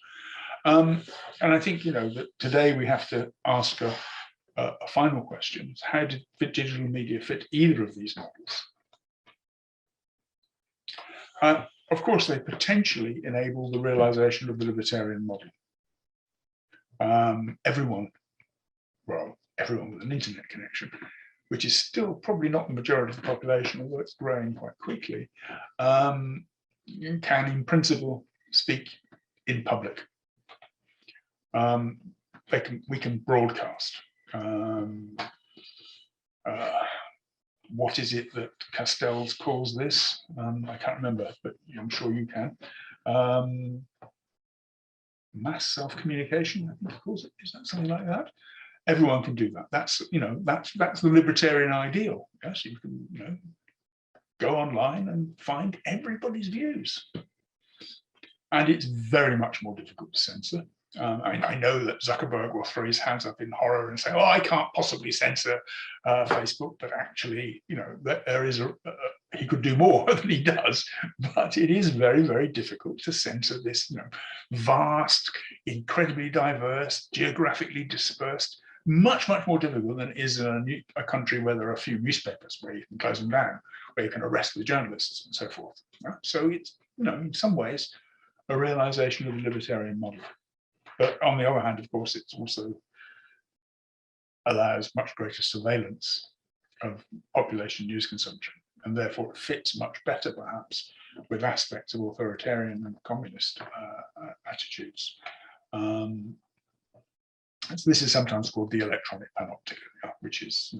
And I think that today we have to ask a final question: how did digital media fit either of these models? Of course, they potentially enable the realization of the libertarian model. Everyone with an internet connection, which is still probably not the majority of the population, although it's growing quite quickly, can in principle speak in public. We can broadcast. What is it that Castells calls this? I can't remember, but I'm sure you can. Mass self-communication, I think it calls it. Is that something like that? Everyone can do that. That's the libertarian ideal. Yes, you can go online and find everybody's views, and it's very much more difficult to censor. I know that Zuckerberg will throw his hands up in horror and say, "Oh, I can't possibly censor Facebook," but actually, there is he could do more than he does. But it is very, very difficult to censor this, vast, incredibly diverse, geographically dispersed. Much, much more difficult than it is in a country where there are a few newspapers where you can close them down, where you can arrest the journalists and so forth. So it's, in some ways, a realization of the libertarian model. But on the other hand, of course, it also allows much greater surveillance of population news consumption, and therefore it fits much better, perhaps, with aspects of authoritarian and communist attitudes. So this is sometimes called the electronic panoptic, which is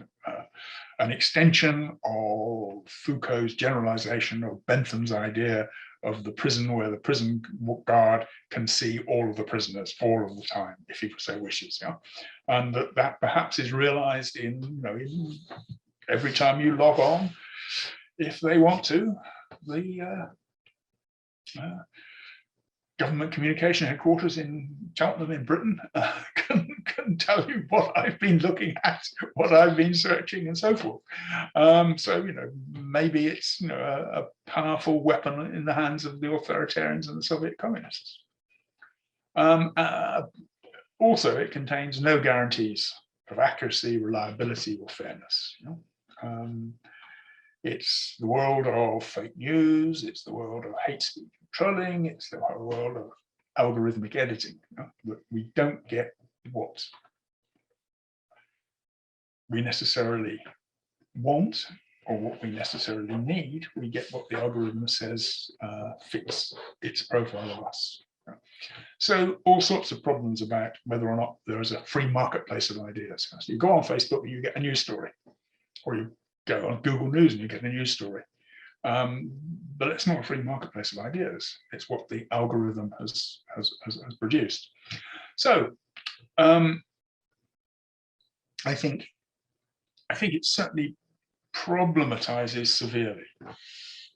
an extension of Foucault's generalization of Bentham's idea of the prison, where the prison guard can see all of the prisoners all of the time, if he so wishes. And that perhaps is realized in, in every time you log on, if they want to, the government communication headquarters in Cheltenham in Britain can tell you what I've been looking at, what I've been searching, and so forth. So maybe it's a powerful weapon in the hands of the authoritarians and the Soviet communists. Also, it contains no guarantees of accuracy, reliability, or fairness. It's the world of fake news, it's the world of hate speech and trolling, it's the world of algorithmic editing. We don't get what we necessarily want or what we necessarily need. We get what the algorithm says fits its profile of us. So all sorts of problems about whether or not there is a free marketplace of ideas. So you go on Facebook and you get a news story, or you go on Google News and you get a news story. But it's not a free marketplace of ideas. It's what the algorithm has produced. So I think it certainly problematizes severely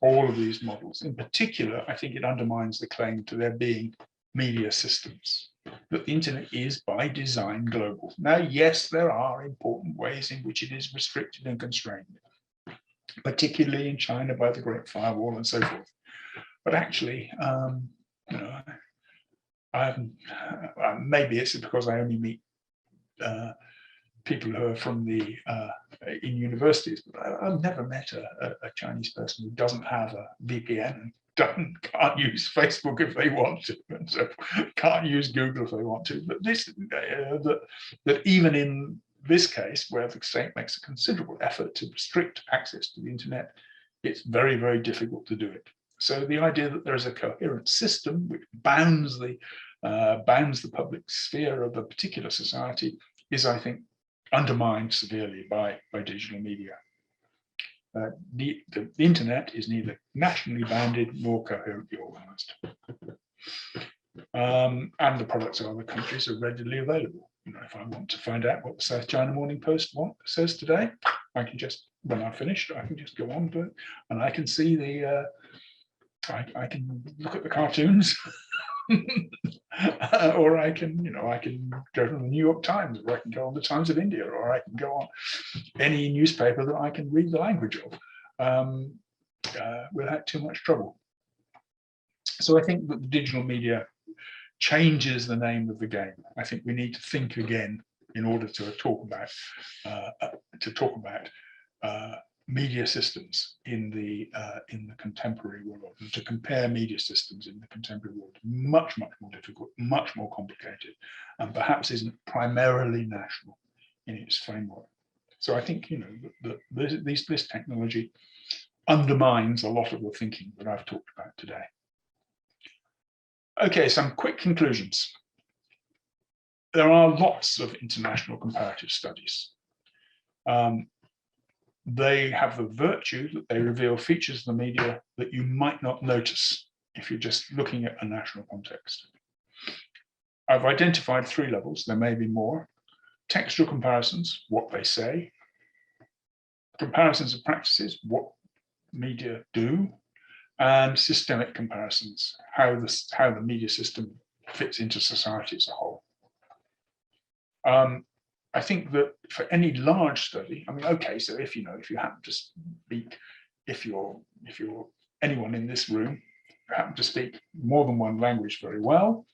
all of these models. In particular, I think it undermines the claim to there being media systems, that the internet is by design global. Now, yes, there are important ways in which it is restricted and constrained, particularly in China by the Great Firewall and so forth. But actually, maybe it's because I only meet people who are from the in universities, but I've never met a Chinese person who doesn't have a VPN and can't use Facebook if they want to, and so can't use Google if they want to. But this that even in this case, where the state makes a considerable effort to restrict access to the internet, it's very, very difficult to do it. So the idea that there is a coherent system which bounds the public sphere of a particular society is, I think, undermined severely by digital media. The internet is neither nationally bounded nor coherently organized. And the products of other countries are readily available. If I want to find out what the South China Morning Post says today, I can just, when I've finished, I can just go on to it, and I can see the, I can look at the cartoons, or I can go to the New York Times, or I can go on the Times of India, or I can go on any newspaper that I can read the language of without too much trouble. So I think that the digital media changes the name of the game. I think we need to think again in order to talk about media systems in the contemporary world, and to compare media systems in the contemporary world. Much more difficult, much more complicated, and perhaps isn't primarily national in its framework. So I think that this technology undermines a lot of the thinking that I've talked about today. Okay, some quick conclusions. There are lots of international comparative studies. They have the virtue that they reveal features of the media that you might not notice if you're just looking at a national context. I've identified 3 levels, there may be more. Textual comparisons, what they say. Comparisons of practices, what media do. And systemic comparisons, how the media system fits into society as a whole. I think that for any large study, I mean, okay, so if you happen to speak, if you're anyone in this room who happen to speak more than one language very well,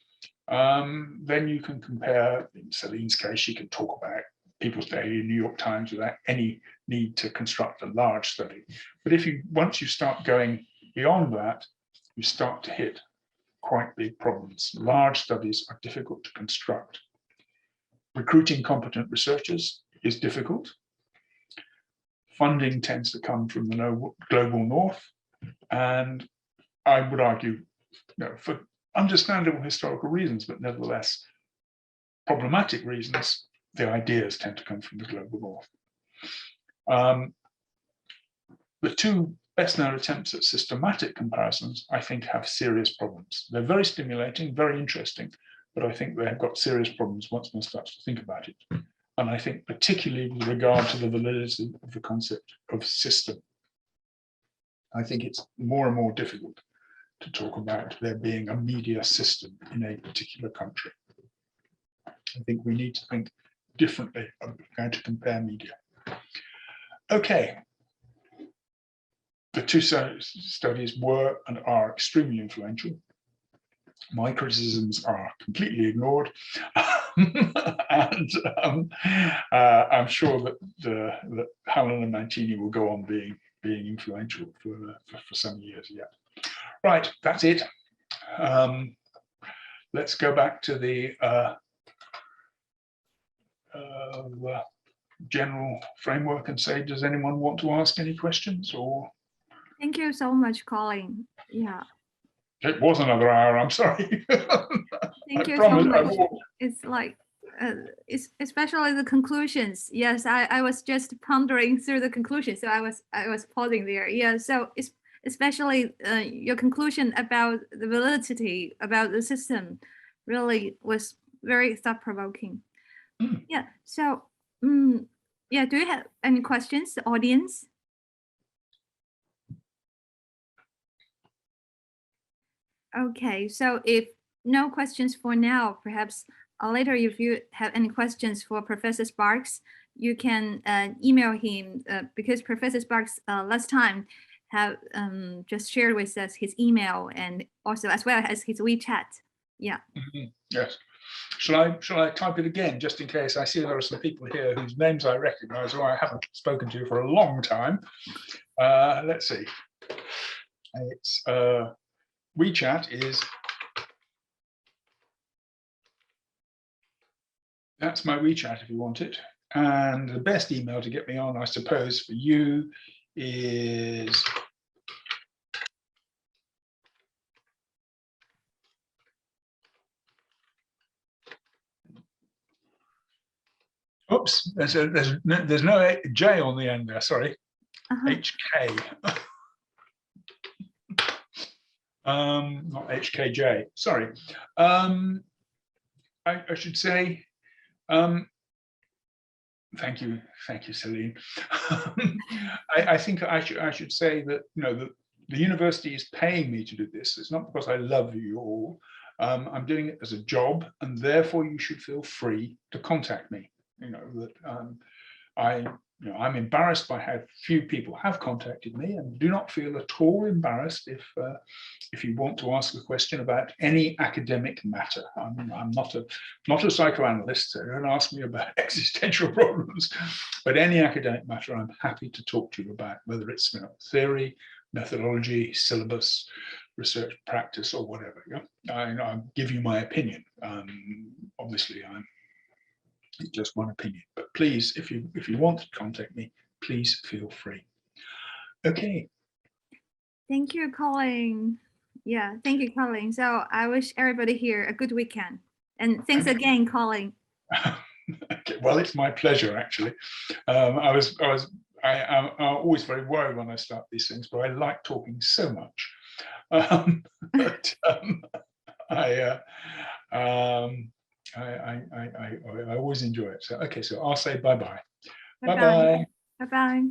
then you can compare. In Celine's case, she can talk about People's Daily, New York Times without any need to construct a large study. But once you start going beyond that, you start to hit quite big problems. Large studies are difficult to construct. Recruiting competent researchers is difficult. Funding tends to come from the global north. And I would argue, for understandable historical reasons, but nevertheless, problematic reasons, the ideas tend to come from the global north. The two best-known attempts at systematic comparisons, I think, have serious problems. They're very stimulating, very interesting, but I think they have got serious problems once one starts to think about it. And I think particularly with regard to the validity of the concept of system, I think it's more and more difficult to talk about there being a media system in a particular country. I think we need to think differently about how to compare media. Okay. The two studies were and are extremely influential. My criticisms are completely ignored. And I'm sure that Helen and Mancini will go on being influential for some years yet. Right, that's it. Let's go back to the general framework and say, does anyone want to ask any questions? Or Thank you so much, Colin. Yeah. It was another hour, I'm sorry. Thank you so much. It's like, especially the conclusions. Yes, I was just pondering through the conclusions, so I was pausing there. Yeah, so it's especially your conclusion about the validity, about the system, really was very thought-provoking. Yeah, so, yeah, do you have any questions, the audience? Okay, so if no questions for now, perhaps later if you have any questions for Professor Sparks, you can email him because Professor Sparks last time have just shared with us his email and also as well as his WeChat. Yeah. Yes. Shall I type it again just in case? I see there are some people here whose names I recognize or I haven't spoken to for a long time. Let's see. It's WeChat is, that's my WeChat if you want it. And the best email to get me on, I suppose, for you is oops, there's no J on the end there, sorry. HK. Not HKJ, sorry. I should say, thank you, Celine. I think I should say that, you know, the university is paying me to do this. It's not because I love you all. I'm doing it as a job, and therefore you should feel free to contact me. You know that I'm embarrassed by how few people have contacted me, and do not feel at all embarrassed if you want to ask a question about any academic matter. I'm not a psychoanalyst, so don't ask me about existential problems, but any academic matter I'm happy to talk to you about, whether it's theory, methodology, syllabus, research practice, or whatever. Yeah? I give you my opinion. Obviously, it's just one opinion, but please, if you want to contact me, please feel free. Okay. Thank you, Colin. Yeah, thank you, Colin. So I wish everybody here a good weekend, and thanks again, Colin. Okay, well, it's my pleasure actually. I'm always very worried when I start these things, but I like talking so much. I always enjoy it. So, okay, so I'll say bye-bye. Bye-bye. Bye-bye.